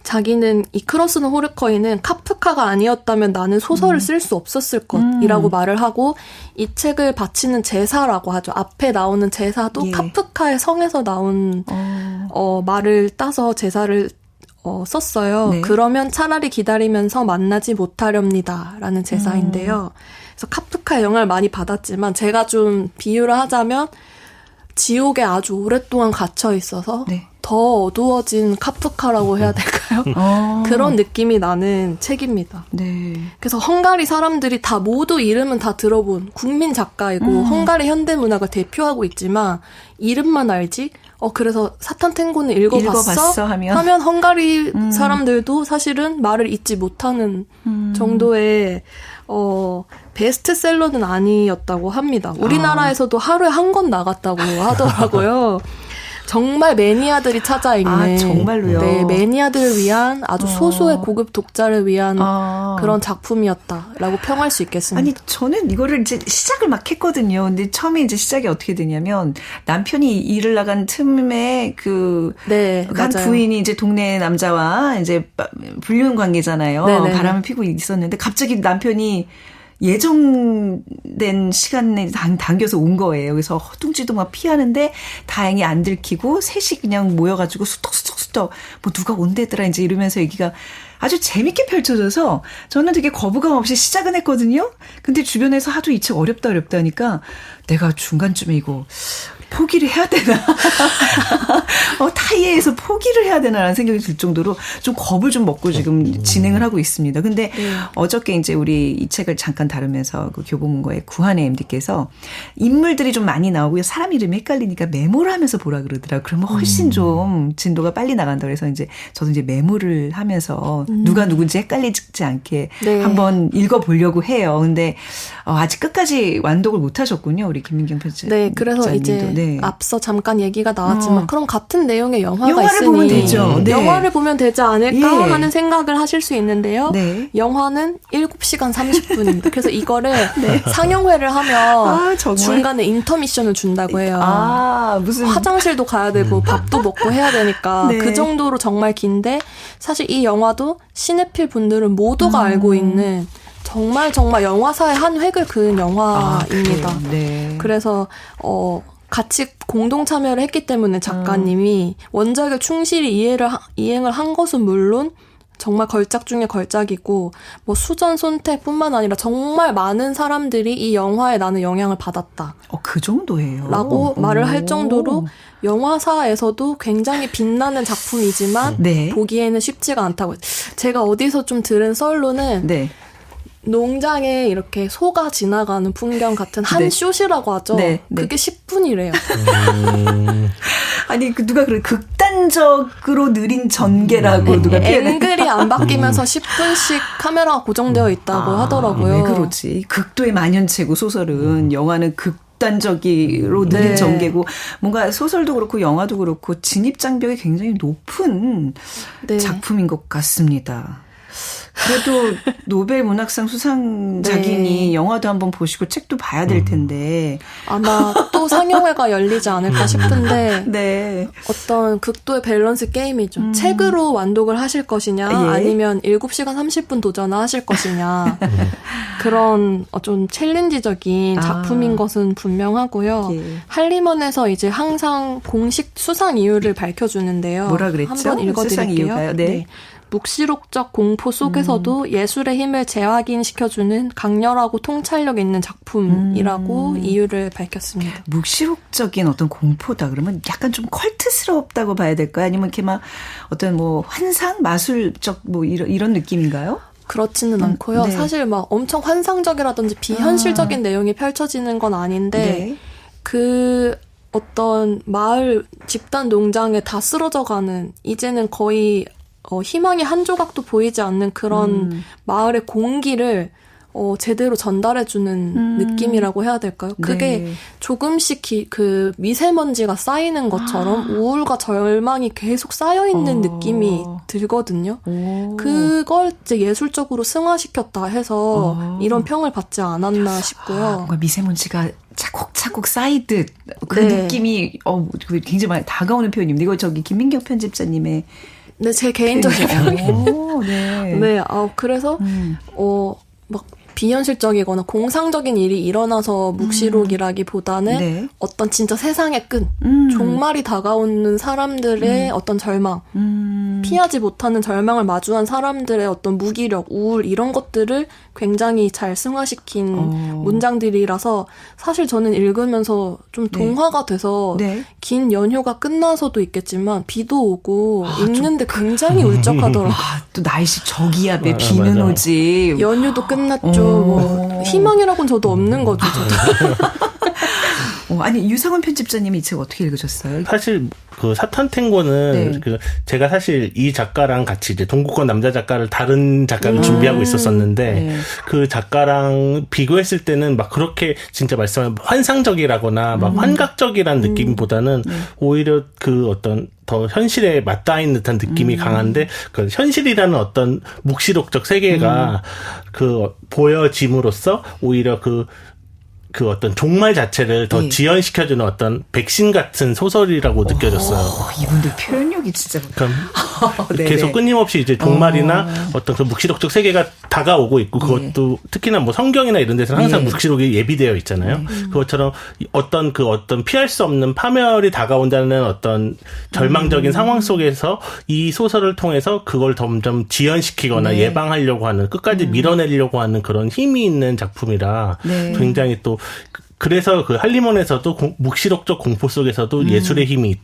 자기는 이 크로스는 호르커이는 카프카가 아니었다면 나는 소설을 쓸 수 없었을 것이라고 말을 하고 이 책을 바치는 제사라고 하죠. 앞에 나오는 제사도 예. 카프카의 성에서 나온 말을 따서 제사를 썼어요. 네. 그러면 차라리 기다리면서 만나지 못하렵니다라는 제사인데요. 그래서 카프카의 영향을 많이 받았지만 제가 좀 비유를 하자면 지옥에 아주 오랫동안 갇혀 있어서 네. 더 어두워진 카프카라고 해야 될까요? 그런 느낌이 나는 책입니다. 네. 그래서 헝가리 사람들이 다 모두 이름은 다 들어본 국민 작가이고 헝가리 현대문학을 대표하고 있지만 이름만 알지? 그래서 사탄 탱고는 읽어봤어? 하면 헝가리 사람들도 사실은 말을 잊지 못하는 정도의 베스트셀러는 아니었다고 합니다. 우리나라에서도 하루에 한 권 나갔다고 하더라고요. 정말 매니아들이 찾아 읽는 정말로요? 네, 매니아들을 위한 아주 소수의 고급 독자를 위한 그런 작품이었다라고 평할 수 있겠습니다. 아니 저는 이거를 이제 시작을 막 했거든요. 근데 처음에 이제 시작이 어떻게 되냐면 남편이 일을 나간 틈에 네, 한 부인이 이제 동네 남자와 이제 불륜 관계잖아요. 네네. 바람을 피고 있었는데 갑자기 남편이 예정된 시간에 당겨서 온 거예요. 그래서 허둥지둥 막 피하는데 다행히 안 들키고 셋이 그냥 모여가지고 수덕수덕 뭐 누가 온대더라 이제 이러면서 얘기가 아주 재밌게 펼쳐져서 저는 되게 거부감 없이 시작은 했거든요. 근데 주변에서 하도 이 책 어렵다 하니까 내가 중간쯤에 이거 포기를 해야 되나? 타이에서 포기를 해야 되나라는 생각이 들 정도로 좀 겁을 좀 먹고 지금 진행을 하고 있습니다. 근데 어저께 이제 우리 이 책을 잠깐 다루면서 그 교보문고의 구한의 MD께서 인물들이 좀 많이 나오고요. 사람 이름이 헷갈리니까 메모를 하면서 보라 그러더라고요. 그러면 훨씬 좀 진도가 빨리 나간다 그래서 이제 저도 이제 메모를 하면서 누가 누군지 헷갈리지 않게 네. 한번 읽어보려고 해요. 근데 아직 끝까지 완독을 못 하셨군요. 우리 김민경 편집자님도. 네. 그래서 이제 네. 앞서 잠깐 얘기가 나왔지만 그럼 같은 내용의 영화를 있으니 보면 되죠. 네. 영화를 보면 되지 않을까 하는 생각을 하실 수 있는데요. 네. 영화는 7시간 30분입니다. 그래서 이거를 네. 상영회를 하면 중간에 인터미션을 준다고 해요. 무슨 화장실도 가야 되고 밥도 먹고 해야 되니까 네. 그 정도로 정말 긴데 사실 이 영화도 시네필 분들은 모두가 알고 있는 정말 영화사의 한 획을 그은 영화입니다. 네. 그래서 같이 공동 참여를 했기 때문에 작가님이 원작을 충실히 이행을 한 것은 물론 정말 걸작 중에 걸작이고 뭐 수전 손택뿐만 아니라 정말 많은 사람들이 이 영화에 나는 영향을 받았다. 그 정도예요. 라고 말을 할 정도로 영화사에서도 굉장히 빛나는 작품이지만 네. 보기에는 쉽지가 않다고. 제가 어디서 좀 들은 썰로는 네. 농장에 이렇게 소가 지나가는 풍경 같은 한 네. 숏이라고 하죠. 네. 네. 그게 10분이래요. 아니 누가 그래 극단적으로 느린 전개라고 누가 앵글이 안 바뀌면서 10분씩 카메라가 고정되어 있다고 하더라고요. 왜 그렇지? 극도의 만연체고 소설은 영화는 극단적으로 느린 네. 전개고 뭔가 소설도 그렇고 영화도 그렇고 진입 장벽이 굉장히 높은 네. 작품인 것 같습니다. 그래도 노벨 문학상 수상작이니 네. 영화도 한번 보시고 책도 봐야 될 텐데 아마 또 상영회가 열리지 않을까 싶은데 네. 어떤 극도의 밸런스 게임이죠. 책으로 완독을 하실 것이냐 예. 아니면 7시간 30분 도전을 하실 것이냐 그런 좀 챌린지적인 작품인 것은 분명하고요. 예. 한림원에서 이제 항상 공식 수상 이유를 밝혀주는데요. 뭐라 그랬죠? 한번 읽어드릴게요. 네. 네. 묵시록적 공포 속에서도 예술의 힘을 재확인시켜주는 강렬하고 통찰력 있는 작품이라고 이유를 밝혔습니다. 묵시록적인 어떤 공포다 그러면 약간 좀 컬트스럽다고 봐야 될까요? 아니면 이렇게 막 어떤 뭐 환상, 마술적 뭐 이런 느낌인가요? 그렇지는 않고요. 네. 사실 막 엄청 환상적이라든지 비현실적인 내용이 펼쳐지는 건 아닌데 네. 그 어떤 마을 집단 농장에 다 쓰러져가는 이제는 거의 희망의 한 조각도 보이지 않는 그런 마을의 공기를 제대로 전달해주는 느낌이라고 해야 될까요? 그게 네. 조금씩 그 미세먼지가 쌓이는 것처럼 우울과 절망이 계속 쌓여있는 느낌이 들거든요. 그걸 이제 예술적으로 승화시켰다 해서 이런 평을 받지 않았나 싶고요. 뭔가 미세먼지가 차곡차곡 쌓이듯 그 네. 느낌이 굉장히 많이 다가오는 표현입니다. 이거 저기 김민경 편집자님의 네, 제 개인적인 평이에요. 네. 네, 그래서 막 비현실적이거나 공상적인 일이 일어나서 묵시록이라기보다는 네. 어떤 진짜 세상의 끈, 종말이 다가오는 사람들의 어떤 절망, 피하지 못하는 절망을 마주한 사람들의 어떤 무기력, 우울 이런 것들을 굉장히 잘 승화시킨 문장들이라서 사실 저는 읽으면서 좀 동화가 돼서 네. 긴 연휴가 끝나서도 있겠지만 비도 오고 읽는데 굉장히 울적하더라고요. 또 날씨 저기압에 비는 맞아. 오지. 연휴도 끝났죠. 뭐 희망이라고는 저도 없는 거죠. 아니 유상훈 편집자님이 이 책 어떻게 읽으셨어요? 사실 그 사탄탱고는 네. 그 제가 사실 이 작가랑 같이 이제 동구권 남자 작가를 다른 작가를 준비하고 있었었는데 네. 그 작가랑 비교했을 때는 막 그렇게 진짜 말씀하신 환상적이라거나 막 환각적이라는 느낌보다는 오히려 그 어떤 더 현실에 맞닿아 있는 듯한 느낌이 강한데 그 현실이라는 어떤 묵시록적 세계가 그 보여짐으로써 오히려 그 어떤 종말 자체를 더 네. 지연시켜주는 어떤 백신 같은 소설이라고 느껴졌어요. 이분들 표현력이 진짜. 계속 끊임없이 이제 종말이나 어떤 그 묵시록적 세계가 다가오고 있고 그것도 특히나 뭐 성경이나 이런 데서는 항상 묵시록이 예비되어 있잖아요. 그것처럼 어떤 피할 수 없는 파멸이 다가온다는 어떤 절망적인 상황 속에서 이 소설을 통해서 그걸 점점 지연시키거나 예방하려고 하는 끝까지 밀어내려고 하는 그런 힘이 있는 작품이라 굉장히 또 그래서 그 할리몬에서도 묵시록적 공포 속에서도 예술의 힘을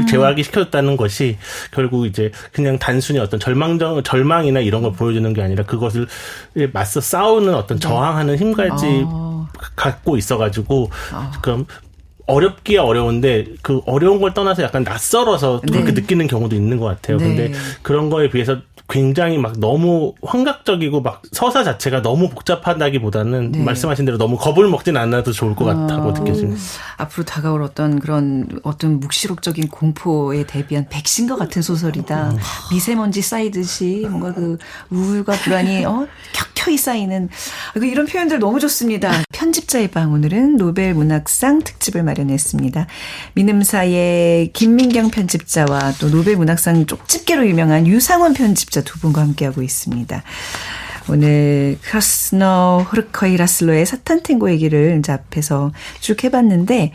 재화하게 시켰다는 것이 결국 이제 그냥 단순히 어떤 절망이나 이런 걸 보여주는 게 아니라 그것을 맞서 싸우는 어떤 저항하는 힘까지 갖고 있어가지고 그럼 어렵기야 어려운데 그 어려운 걸 떠나서 약간 낯설어서 그렇게 느끼는 경우도 있는 것 같아요. 근데 그런 거에 비해서 굉장히 막 너무 환각적이고 막 서사 자체가 너무 복잡하다기보다는 말씀하신 대로 너무 겁을 먹진 않아도 좋을 것 같다고 느껴집니다. 앞으로 다가올 어떤 묵시록적인 공포에 대비한 백신과 같은 소설이다. 미세먼지 쌓이듯이 뭔가 그 우울과 불안이 켜켜이 쌓이는 이런 표현들 너무 좋습니다. 편집자의 방 오늘은 노벨 문학상 특집을 마련했습니다. 민음사의 김민경 편집자와 또 노벨 문학상 쪽집게로 유명한 유상원 편집자 두 분과 함께하고 있습니다. 오늘 크라스너 흐르커이-라슬로의 사탄탱고 얘기를 이제 앞에서 쭉 해봤는데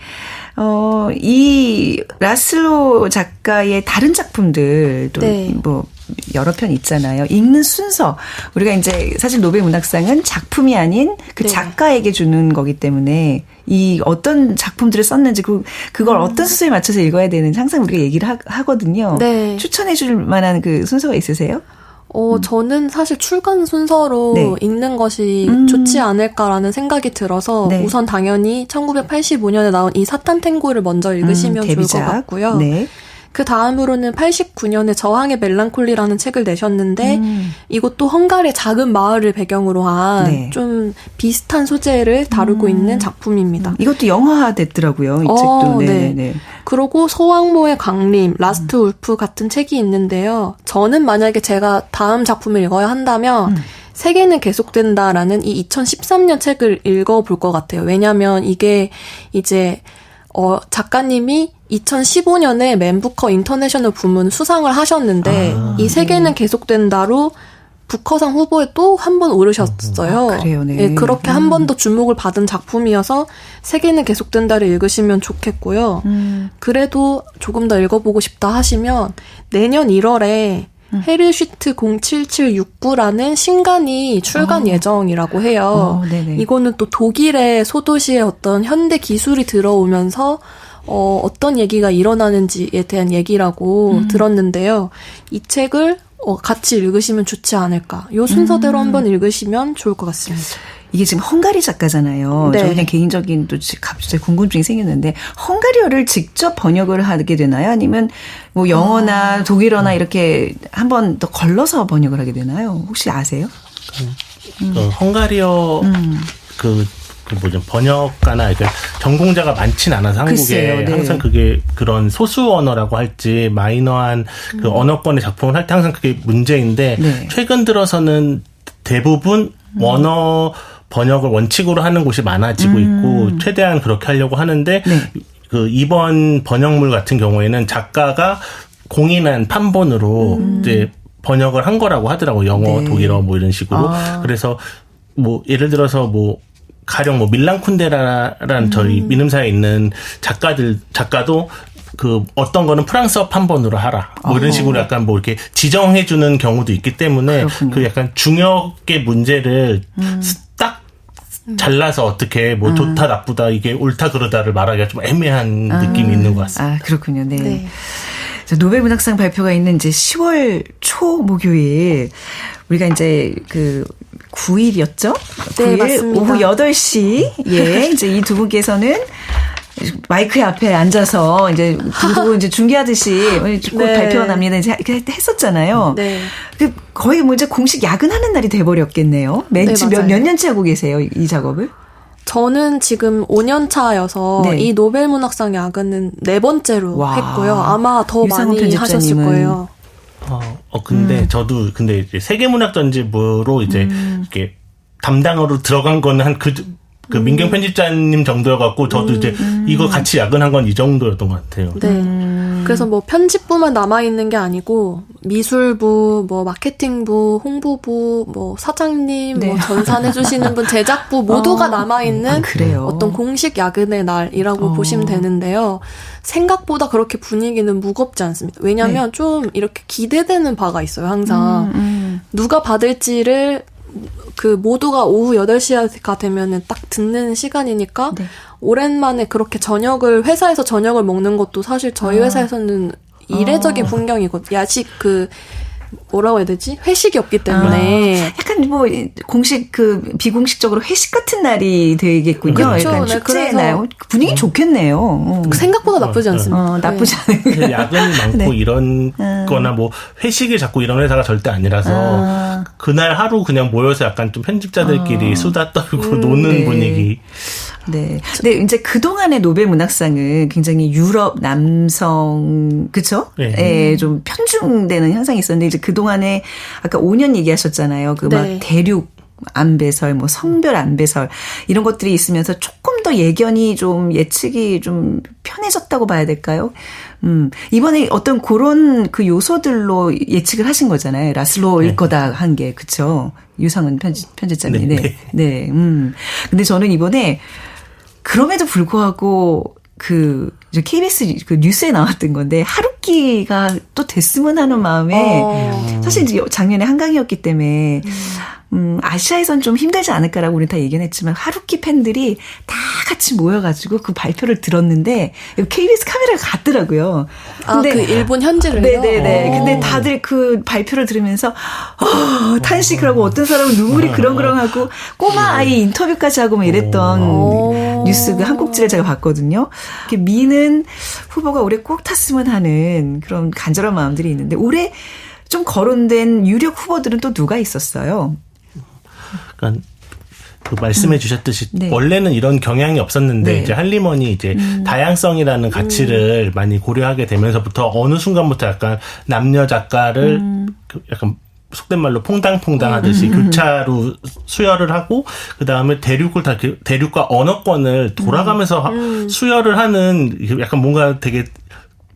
이 라슬로 작가의 다른 작품들도 뭐 여러 편 있잖아요. 읽는 순서. 우리가 이제 사실 노벨 문학상은 작품이 아닌 그 작가에게 주는 거기 때문에 이 어떤 작품들을 썼는지 그걸 어떤 순서에 맞춰서 읽어야 되는지 항상 우리가 얘기를 하거든요. 네. 추천해 줄 만한 그 순서가 있으세요? 저는 사실 출간 순서로 읽는 것이 좋지 않을까라는 생각이 들어서 우선 당연히 1985년에 나온 이 사탄탱고를 먼저 읽으시면 좋을 것 같고요. 네. 그 다음으로는 89년에 저항의 멜랑콜리라는 책을 내셨는데 이것도 헝가리의 작은 마을을 배경으로 한 좀 비슷한 소재를 다루고 있는 작품입니다. 이것도 영화화됐더라고요. 이 책도. 네. 그리고 소왕모의 강림, 라스트 울프 같은 책이 있는데요. 저는 만약에 제가 다음 작품을 읽어야 한다면 세계는 계속된다라는 이 2013년 책을 읽어볼 것 같아요. 왜냐하면 이게 이제 작가님이 2015년에 맨부커 인터내셔널 부문 수상을 하셨는데 이 세계는 계속된다로 부커상 후보에 또 한 번 오르셨어요. 그래요, 네. 네, 그렇게 한 번 더 주목을 받은 작품이어서 세계는 계속된다를 읽으시면 좋겠고요. 그래도 조금 더 읽어보고 싶다 하시면 내년 1월에 헤르슈트 07769라는 신간이 출간 예정이라고 해요. 이거는 또 독일의 소도시에 어떤 현대 기술이 들어오면서 어떤 얘기가 일어나는지에 대한 얘기라고 들었는데요. 이 책을 같이 읽으시면 좋지 않을까. 요 순서대로 한번 읽으시면 좋을 것 같습니다. 이게 지금 헝가리 작가잖아요. 네. 저 그냥 개인적인 또 갑자기 궁금증이 생겼는데 헝가리어를 직접 번역을 하게 되나요? 아니면 뭐 영어나 독일어나 이렇게 한 번 더 걸러서 번역을 하게 되나요? 혹시 아세요? 헝가리어 번역가나 전공자가 많진 않아서 한국에 글쎄요, 네. 항상 그게 그런 소수 언어라고 할지 마이너한 그 언어권의 작품을 할 때 항상 그게 문제인데 네. 최근 들어서는 대부분 원어 번역을 원칙으로 하는 곳이 많아지고 있고 최대한 그렇게 하려고 하는데 네. 그 이번 번역물 같은 경우에는 작가가 공인한 판본으로 이제 번역을 한 거라고 하더라고요. 영어, 네. 독일어 뭐 이런 식으로. 그래서 뭐 예를 들어서 뭐 가령 뭐 밀란 쿤데라라는 저희 민음사에 있는 작가도 그 어떤 거는 프랑스어 판본으로 하라. 뭐 이런 식으로 약간 뭐 이렇게 지정해 주는 경우도 있기 때문에 그렇군요. 그 약간 중역의 문제를 딱 잘라서 어떻게 뭐 좋다 나쁘다 이게 옳다 그러다를 말하기가 좀 애매한 느낌이 있는 것 같습니다. 아, 그렇군요. 네. 네. 노벨 문학상 발표가 있는 이제 10월 초 목요일 우리가 이제 그 9일이었죠? 네, 9일 맞습니다. 오후 8시 예, 이제 이 두 분께서는 마이크 앞에 앉아서 이제 두고 이제 중계하듯이 곧 네. 발표가 납니다. 이제 했었잖아요. 네. 거의 뭐 이제 공식 야근하는 날이 돼버렸겠네요. 네, 몇 맞아요. 년째 하고 계세요, 이 작업을? 저는 지금 5년 차여서 네. 이 노벨문학상 야근은 4번째로 와. 했고요. 아마 더 유상훈 많이 하셨을 편집자님은. 거예요. 근데 저도 근데 이제 세계문학 전집으로 이제 이렇게 담당으로 들어간 거는 한 그 민경 편집자님 정도여갖고 저도 이제 이거 같이 야근한 건 이 정도였던 것 같아요. 네. 그래서 뭐 편집부만 남아있는 게 아니고 미술부, 뭐 마케팅부, 홍보부, 뭐 사장님, 네. 뭐 전산해주시는 분, 제작부 모두가 남아있는 그래요. 어떤 공식 야근의 날이라고 보시면 되는데요. 생각보다 그렇게 분위기는 무겁지 않습니다. 왜냐하면 좀 이렇게 기대되는 바가 있어요. 항상. 누가 받을지를 그 모두가 오후 8시가 되면은 딱 듣는 시간이니까 네. 오랜만에 그렇게 회사에서 저녁을 먹는 것도 사실 저희 회사에서는 이례적인 풍경이거든요. 야식 뭐라고 해야 되지? 회식이 없기 때문에. 약간 뭐 공식 비공식적으로 회식 같은 날이 되겠군요. 그렇죠. 약간 네, 축제의 그래서 날. 분위기 좋겠네요. 생각보다 나쁘지 않습니다. 나쁘지 않은. 야근이 많고 네. 이런 거나 뭐 회식이 자꾸 이런 회사가 절대 아니라서 그날 하루 그냥 모여서 약간 좀 편집자들끼리 수다 떨고 노는 네. 분위기. 네. 근데 이제 그동안의 노벨 문학상은 굉장히 유럽 남성, 그쵸? 네. 예, 좀 편중되는 현상이 있었는데 이제 그동안에 아까 5년 얘기하셨잖아요. 네. 대륙 안배설, 뭐 성별 안배설 이런 것들이 있으면서 조금 더 예측이 좀 편해졌다고 봐야 될까요? 이번에 어떤 그런 그 요소들로 예측을 하신 거잖아요. 라슬로일 거다 한 게, 그쵸? 유상훈 편집자님. 네. 네. 근데 저는 이번에 그럼에도 불구하고 이제 KBS 뉴스에 나왔던 건데 하루키가 또 됐으면 하는 마음에 사실 이제 작년에 한강이었기 때문에 아시아에선 좀 힘들지 않을까라고 우리 다 얘기는 했지만 하루키 팬들이 다 같이 모여가지고 그 발표를 들었는데 KBS 카메라가 갔더라고요. 근데 그 일본 현지를요? 네네네. 근데 다들 그 발표를 들으면서 탄식을 하고 어떤 사람은 눈물이 그렁그렁하고 꼬마 아이 인터뷰까지 하고 막 이랬던 뉴스 한 꼭지를 제가 봤거든요. 미는 후보가 올해 꼭 탔으면 하는 그런 간절한 마음들이 있는데 올해 좀 거론된 유력 후보들은 또 누가 있었어요? 그러니까 말씀해 주셨듯이 네. 원래는 이런 경향이 없었는데 네. 이제 할리먼이 이제 다양성이라는 가치를 많이 고려하게 되면서부터 어느 순간부터 약간 남녀 작가를 약간 속된 말로 퐁당퐁당 하듯이 교차로 수혈을 하고 그다음에 대륙과 언어권을 돌아가면서 수혈을 하는 약간 뭔가 되게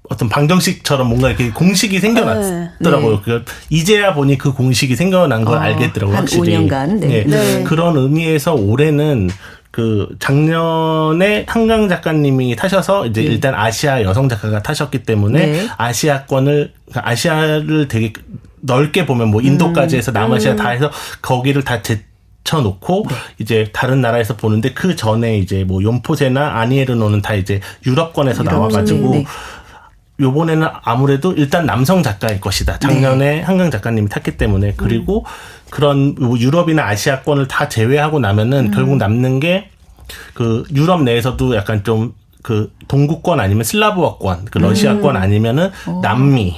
어떤 방정식처럼 뭔가 이렇게 공식이 생겨났더라고요. 네. 이제야 보니 그 공식이 생겨난 걸 알겠더라고요. 한 확실히. 5년간. 네. 네. 그런 의미에서 올해는 작년에 한강 작가님이 타셔서 이제 일단 아시아 여성 작가가 타셨기 때문에 아시아를 되게 넓게 보면 뭐 인도까지 해서 남아시아 다 해서 거기를 다 놓고 이제 다른 나라에서 보는데 그 전에 이제 뭐 욘포세나 아니에르노는 다 이제 유럽권에서 나와가지고 요번에는 아무래도 일단 남성 작가일 것이다. 작년에 한강 작가님이 탔기 때문에 그리고 그런 유럽이나 아시아권을 다 제외하고 나면은 결국 남는 게 그 유럽 내에서도 약간 좀 그 동구권 아니면 슬라브어권, 그 러시아권 아니면은 남미,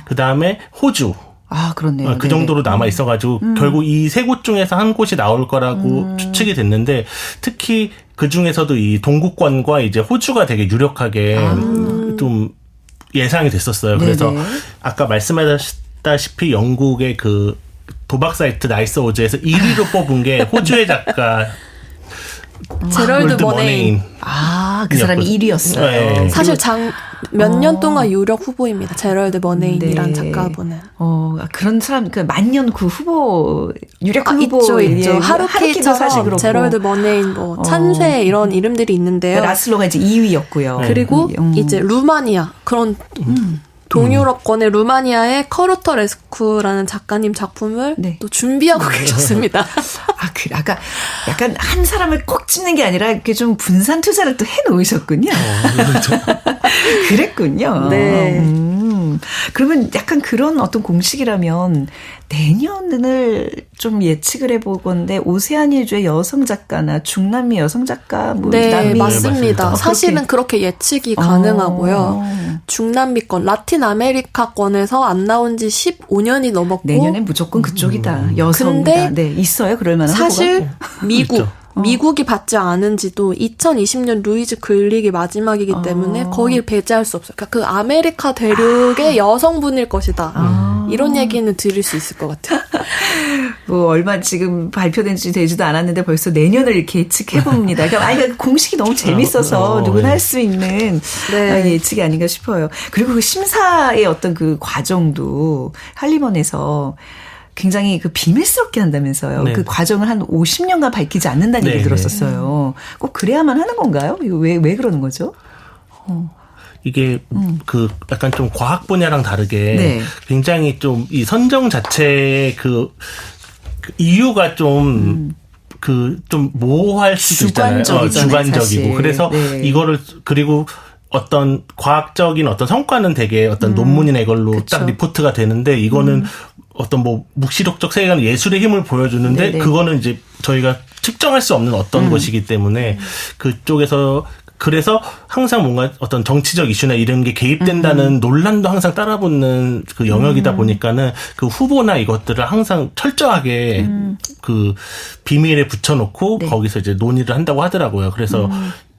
그 다음에 호주. 아, 그렇네요. 그 정도로 남아 있어가지고 결국 이 세 곳 중에서 한 곳이 나올 거라고 추측이 됐는데 특히 그 중에서도 이 동구권과 이제 호주가 되게 유력하게 좀 예상이 됐었어요. 그래서 아까 말씀하셨다시피 영국의 그 도박 사이트 나이스 오즈에서 1위로 뽑은 게 호주의 작가 제럴드 머네인. 아, 그 사람이 1위였어요. 네. 사실 몇 년 동안 유력 후보입니다. 제럴드 머네인이란 작가분은. 그런 사람, 그 만년 그 후보, 유력 후보. 있죠. 하루키처럼 사실 그렇고. 제럴드 머네인, 뭐, 찬쇠 이런 이름들이 있는데요. 라슬로가 이제 2위였고요. 그리고 이제 루마니아. 그런 동유럽권의 루마니아의 커루터 레스쿠라는 작가님 작품을 또 준비하고 계셨습니다. 아까 약간 한 사람을 꼭 찍는 게 아니라 이렇게 좀 분산 투자를 또 해놓으셨군요. 그랬군요. 네. 그러면 약간 그런 어떤 공식이라면 내년을 좀 예측을 해보건데 오세아니아주의 여성 작가나 중남미 여성 작가 뭐 네, 남미 맞습니다. 사실은 그렇게 예측이 가능하고요. 중남미권, 라틴 아메리카권에서 안 나온 지 15년이 넘었고 내년엔 무조건 그쪽이다. 여성이다. 근데 네, 있어요. 그럴 만한 사실 후보가? 미국 미국이 받지 않은 지도 2020년 루이즈 글릭이 마지막이기 때문에 거기를 배제할 수 없어요. 그러니까 그 아메리카 대륙의 여성분일 것이다. 이런 얘기는 드릴 수 있을 것 같아요. 뭐 얼마 지금 발표된 지 되지도 않았는데 벌써 내년을 이렇게 예측해봅니다. 그러니까 공식이 너무 재밌어서 누구나 할 수 있는 예측이 아닌가 싶어요. 그리고 그 심사의 어떤 그 과정도 할리먼에서 굉장히 그 비밀스럽게 한다면서요. 네. 그 과정을 한 50년간 밝히지 않는다는 얘기 들었었어요. 꼭 그래야만 하는 건가요? 이거 왜 그러는 거죠? 이게 그 약간 좀 과학 분야랑 다르게 굉장히 좀 이 선정 자체의 그 이유가 좀 좀 모호할 수도 있잖아요. 주관적이고. 사실. 그래서 이거를 그리고 어떤 과학적인 어떤 성과는 되게 어떤 논문이나 이걸로 딱 리포트가 되는데 이거는 어떤 뭐 묵시록적 세계관 예술의 힘을 보여주는데 그거는 이제 저희가 측정할 수 없는 어떤 것이기 때문에 그쪽에서 그래서 항상 뭔가 어떤 정치적 이슈나 이런 게 개입된다는 논란도 항상 따라붙는 그 영역이다 보니까는 그 후보나 이것들을 항상 철저하게 그 비밀에 붙여놓고 거기서 이제 논의를 한다고 하더라고요. 그래서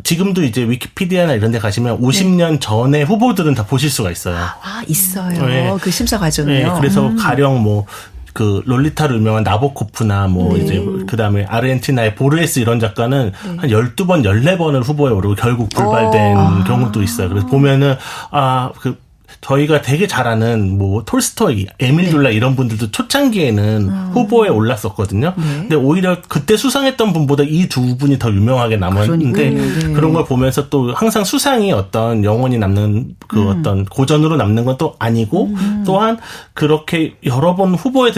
지금도 이제 위키피디아나 이런 데 가시면 50년 전의 후보들은 다 보실 수가 있어요. 아, 있어요. 그 심사 과정이요. 네, 그래서 가령 뭐 그 롤리타로 유명한 나보코프나 뭐 이제 그다음에 아르헨티나의 보르헤스 이런 작가는 한 12번, 14번을 후보에 오르고 결국 불발된 경우도 있어요. 그래서 보면은 저희가 되게 잘 아는 뭐 톨스토이, 에밀 둘라 이런 분들도 초창기에는 후보에 올랐었거든요. 근데 오히려 그때 수상했던 분보다 이 두 분이 더 유명하게 남았는데 그런 걸 보면서 또 항상 수상이 어떤 영원히 남는 그 어떤 고전으로 남는 건 또 아니고 또한 그렇게 여러 번 후보에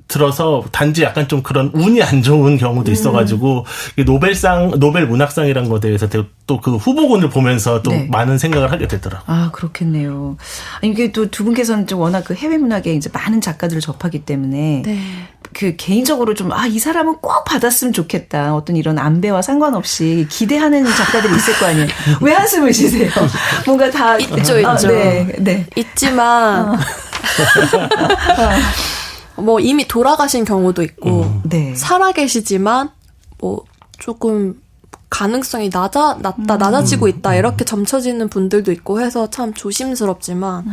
들어서 단지 약간 좀 그런 운이 안 좋은 경우도 있어가지고 노벨 문학상이란 거에 대해서 또 그 후보군을 보면서 또 많은 생각을 하게 되더라고요. 아, 그렇겠네요. 아니, 이게 또 두 분께서는 좀 워낙 그 해외 문학에 이제 많은 작가들을 접하기 때문에 그 개인적으로 좀 이 사람은 꼭 받았으면 좋겠다. 어떤 이런 안배와 상관없이 기대하는 작가들이 있을 거 아니에요. 왜 한숨을 쉬세요? 뭔가 다 있죠. 있지만 뭐 이미 돌아가신 경우도 있고 살아계시지만 뭐 조금 가능성이 낮아지고 있다 이렇게 점쳐지는 분들도 있고 해서 참 조심스럽지만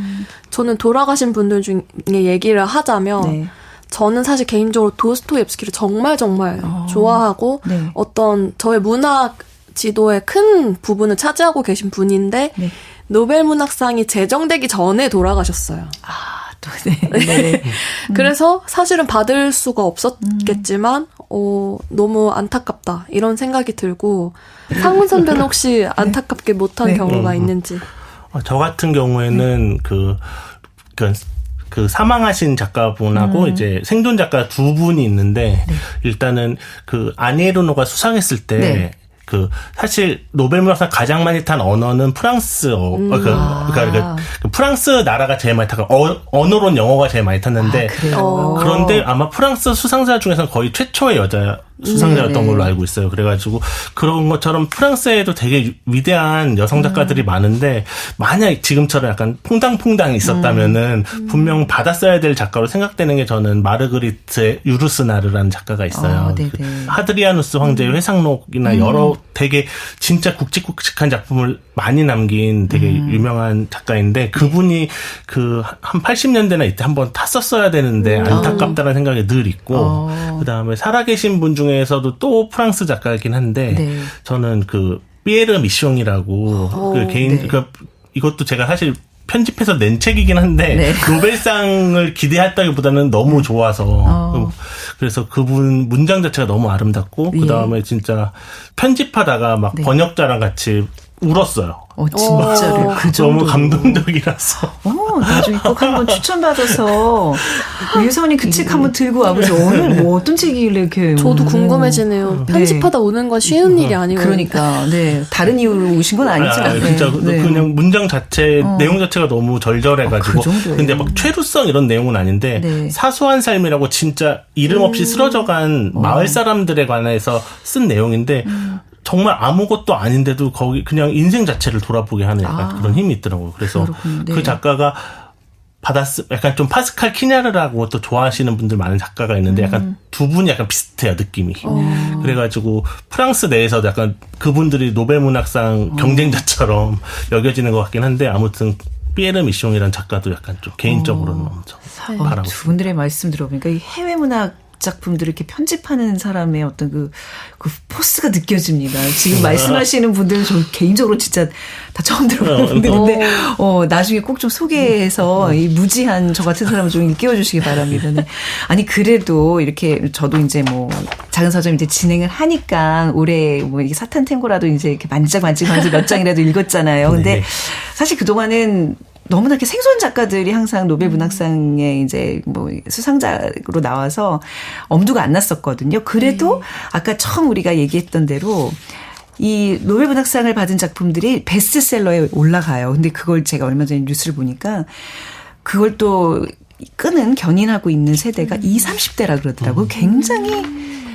저는 돌아가신 분들 중에 얘기를 하자면 저는 사실 개인적으로 도스토옙스키를 정말 좋아하고 어떤 저의 문학 지도의 큰 부분을 차지하고 계신 분인데 노벨 문학상이 제정되기 전에 돌아가셨어요. 그래서 사실은 받을 수가 없었겠지만 너무 안타깝다 이런 생각이 들고 상훈 선배는 혹시 안타깝게 못한 경우가 있는지? 저 같은 경우에는 그 사망하신 작가분하고 이제 생존 작가 두 분이 있는데 네. 일단은 그 아니에르노가 수상했을 때 네. 그 사실 노벨문학상 가장 많이 탄 언어는 프랑스어, 그러니까 프랑스 나라가 제일 많이 타고 언어론 영어가 제일 많이 탔는데 그런데 아마 프랑스 수상자 중에서는 거의 최초의 여자 수상자였던 걸로 알고 있어요. 그래가지고 그런 것처럼 프랑스에도 되게 위대한 여성 작가들이 많은데 만약 지금처럼 약간 퐁당퐁당 있었다면은 분명 받았어야 될 작가로 생각되는 게 저는 마르그리트 유르스나르라는 작가가 있어요. 그 하드리아누스 황제의 회상록이나 여러 되게 진짜 굵직굵직한 작품을 많이 남긴 되게 유명한 작가인데 그분이 그 한 80년대나 이때 한번 탔었어야 되는데 안타깝다는 생각이 늘 있고 그다음에 살아계신 분 중에서도 또 프랑스 작가이긴 한데 네. 저는 그 피에르 미숑이라고 그 개인 네. 그 이것도 제가 사실 편집해서 낸 책이긴 한데 네. 노벨상을 기대했다기보다는 너무 좋아서 그래서 그분 문장 자체가 너무 아름답고 그다음에 진짜 편집하다가 막 네. 번역자랑 같이 울었어요. 진짜로 그 정도 너무 감동적이라서. 나중에 꼭 한번 추천받아서 유선이 그 책 한번 들고 와보죠. 오늘 뭐 어떤 책이길래 이렇게. 저도 궁금해지네요. 편집하다 네. 오는 건 쉬운 일이 아니고. 그러니까 네 다른 이유로 오신 건 아니지만. 진짜 네. 그냥 문장 자체 내용 자체가 너무 절절해가지고. 그 근데 막 최루성 이런 내용은 아닌데 네. 사소한 삶이라고 진짜 이름 없이 쓰러져간 마을 사람들에 관해서 쓴 내용인데. 정말 아무것도 아닌데도 거기 그냥 인생 자체를 돌아보게 하는 약간 그런 힘이 있더라고요. 그래서 네. 그 작가가 약간 좀 파스칼 키냐르라고 또 좋아하시는 분들 많은 작가가 있는데 약간 두 분이 약간 비슷해요, 느낌이. 그래가지고 프랑스 내에서도 약간 그분들이 노벨문학상 경쟁자처럼 여겨지는 것 같긴 한데 아무튼 피에르 미숑이라는 작가도 약간 좀 개인적으로는 엄청 바라고 두 분들의 말씀 들어보니까 이 해외 문학 작품들을 이렇게 편집하는 사람의 어떤 그 포스가 느껴집니다. 지금 말씀하시는 분들은 저 개인적으로 진짜 다 처음 들어보는 분들인데, 나중에 꼭 좀 소개해서 이 무지한 저 같은 사람을 좀 일깨워주시기 바랍니다. 네. 아니, 그래도 이렇게 저도 이제 뭐 작은 서점 이제 진행을 하니까 올해 뭐 이게 사탄 탱고라도 이제 이렇게 만지작만지면서 몇 장이라도 읽었잖아요. 근데 네네. 사실 그동안은 너무나 이렇게 생소한 작가들이 항상 노벨 문학상에 이제 뭐 수상자로 나와서 엄두가 안 났었거든요. 그래도 아까 처음 우리가 얘기했던 대로 이 노벨 문학상을 받은 작품들이 베스트셀러에 올라가요. 근데 그걸 제가 얼마 전에 뉴스를 보니까 그걸 또 끄는 견인하고 있는 세대가 20, 30대라 그러더라고요.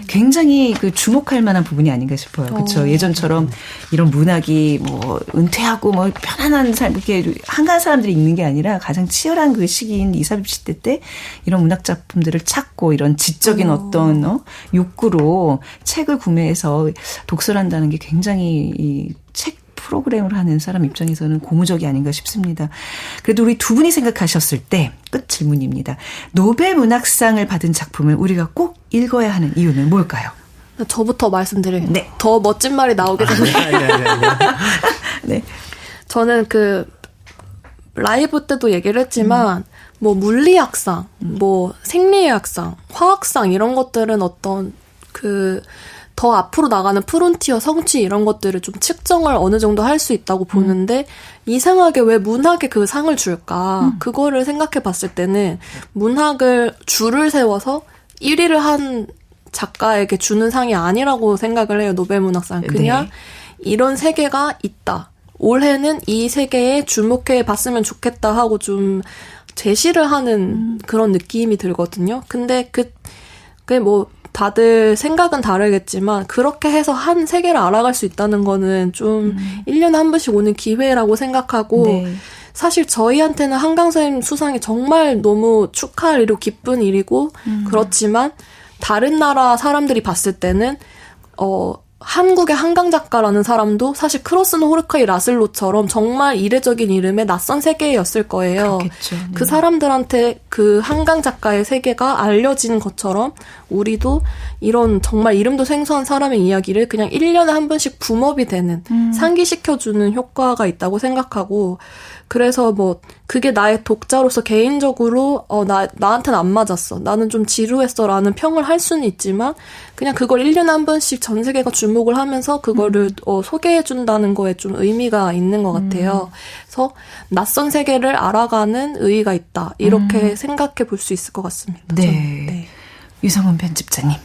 굉장히 그 주목할 만한 부분이 아닌가 싶어요. 그렇죠. 예전처럼 이런 문학이 뭐 은퇴하고 뭐 편안한 삶 이렇게 한가한 사람들이 읽는 게 아니라 가장 치열한 그 시기인 20, 30대 때 이런 문학 작품들을 찾고 이런 지적인 어떤 욕구로 책을 구매해서 독서를 한다는 게 굉장히 이 책 프로그램을 하는 사람 입장에서는 고무적이 아닌가 싶습니다. 그래도 우리 두 분이 생각하셨을 때 끝 질문입니다. 노벨 문학상을 받은 작품을 우리가 꼭 읽어야 하는 이유는 뭘까요? 저부터 말씀드릴게요. 네. 더 멋진 말이 나오게 되네. 네. 저는 그 라이브 때도 얘기를 했지만 뭐 물리학상, 뭐 생리학상, 화학상 이런 것들은 어떤 그 더 앞으로 나가는 프론티어 성취 이런 것들을 좀 측정을 어느 정도 할 수 있다고 보는데 이상하게 왜 문학에 그 상을 줄까? 그거를 생각해 봤을 때는 문학을 줄을 세워서 1위를 한 작가에게 주는 상이 아니라고 생각을 해요. 노벨문학상. 그냥 네. 이런 세계가 있다. 올해는 이 세계에 주목해 봤으면 좋겠다 하고 좀 제시를 하는 그런 느낌이 들거든요. 근데 그게 뭐 다들 생각은 다르겠지만 그렇게 해서 한 세계를 알아갈 수 있다는 거는 좀 1년에 한 번씩 오는 기회라고 생각하고 네. 사실 저희한테는 한강선생님 수상이 정말 너무 축하할 일이고 기쁜 일이고 그렇지만 다른 나라 사람들이 봤을 때는 한국의 한강 작가라는 사람도 사실 크로스노 호르카이 라슬로처럼 정말 이례적인 이름의 낯선 세계였을 거예요. 그렇겠죠. 네. 그 사람들한테 그 한강 작가의 세계가 알려진 것처럼 우리도 이런 정말 이름도 생소한 사람의 이야기를 그냥 1년에 한 번씩 붐업이 되는 상기시켜주는 효과가 있다고 생각하고 그래서 뭐 그게 나의 독자로서 개인적으로 나한테는 안 맞았어. 나는 좀 지루했어라는 평을 할 수는 있지만 그냥 그걸 1년에 한 번씩 전 세계가 주목을 하면서 그거를 소개해준다는 거에 좀 의미가 있는 것 같아요. 그래서 낯선 세계를 알아가는 의의가 있다. 이렇게 생각해 볼 수 있을 것 같습니다. 네. 네. 유성훈 편집자님.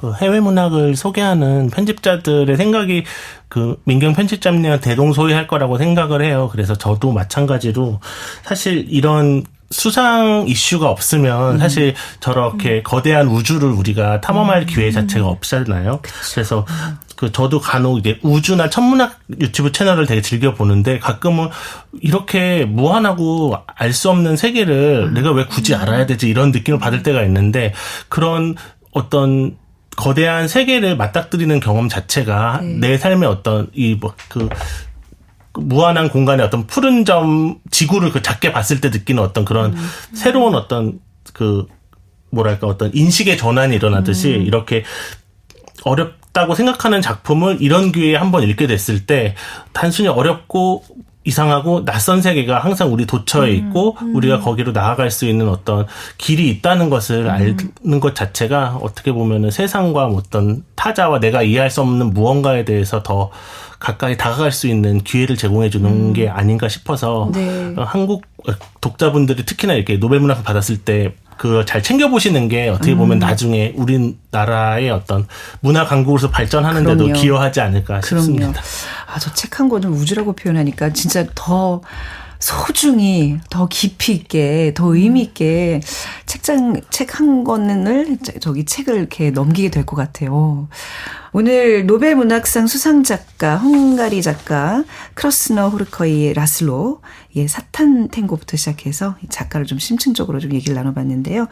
그 해외 문학을 소개하는 편집자들의 생각이 그 민경 편집자님과 대동소이할 거라고 생각을 해요. 그래서 저도 마찬가지로 사실 이런 수상 이슈가 없으면 사실 저렇게 거대한 우주를 우리가 탐험할 기회 자체가 없잖아요. 그래서 그 저도 간혹 이제 우주나 천문학 유튜브 채널을 되게 즐겨 보는데 가끔은 이렇게 무한하고 알 수 없는 세계를 내가 왜 굳이 알아야 되지 이런 느낌을 받을 때가 있는데 그런 어떤 거대한 세계를 맞닥뜨리는 경험 자체가 내 삶의 어떤 무한한 공간의 어떤 푸른 점, 지구를 그 작게 봤을 때 느끼는 어떤 그런 새로운 어떤 어떤 인식의 전환이 일어나듯이 이렇게 어렵다고 생각하는 작품을 이런 기회에 한번 읽게 됐을 때 단순히 어렵고 이상하고 낯선 세계가 항상 우리 도처에 있고 우리가 거기로 나아갈 수 있는 어떤 길이 있다는 것을 아는 것 자체가 어떻게 보면은 세상과 어떤 타자와 내가 이해할 수 없는 무언가에 대해서 더 가까이 다가갈 수 있는 기회를 제공해 주는 게 아닌가 싶어서 네. 한국 독자분들이 특히나 이렇게 노벨문학상 받았을 때 그 잘 챙겨보시는 게 어떻게 보면 나중에 우리나라의 어떤 문화 강국으로서 발전하는 데도 기여하지 않을까 싶습니다. 저 책 한 권을 우주라고 표현하니까 진짜 더 소중히, 더 깊이 있게, 더 의미 있게 책 한 권을 책을 이렇게 넘기게 될 것 같아요. 오늘 노벨문학상 수상작가, 헝가리 작가 크로스너 호르커이의 라슬로, 사탄 탱고부터 시작해서 작가를 좀 심층적으로 좀 얘기를 나눠봤는데요.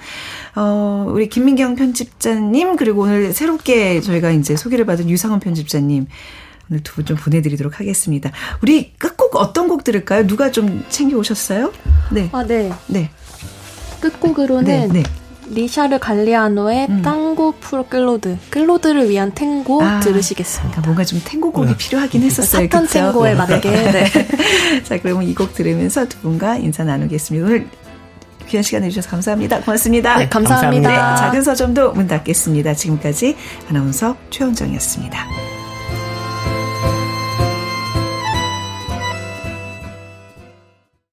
우리 김민경 편집자님, 그리고 오늘 새롭게 저희가 이제 소개를 받은 유상훈 편집자님, 오늘 두 분 좀 보내드리도록 하겠습니다. 우리 끝곡 어떤 곡 들을까요? 누가 좀 챙겨오셨어요? 네. 네. 끝곡으로는 네. 리샤르 갈리아노의 탕고 프로 클로드를 위한 탱고 들으시겠습니다. 뭔가 좀 탱고곡이 필요하긴 했었어요. 사탄 그쵸? 탱고에 맞게. 네. 자, 그러면 이 곡 들으면서 두 분과 인사 나누겠습니다. 오늘 귀한 시간 내주셔서 감사합니다. 고맙습니다. 네, 감사합니다. 네, 작은 서점도 문 닫겠습니다. 지금까지 아나운서 최원정이었습니다.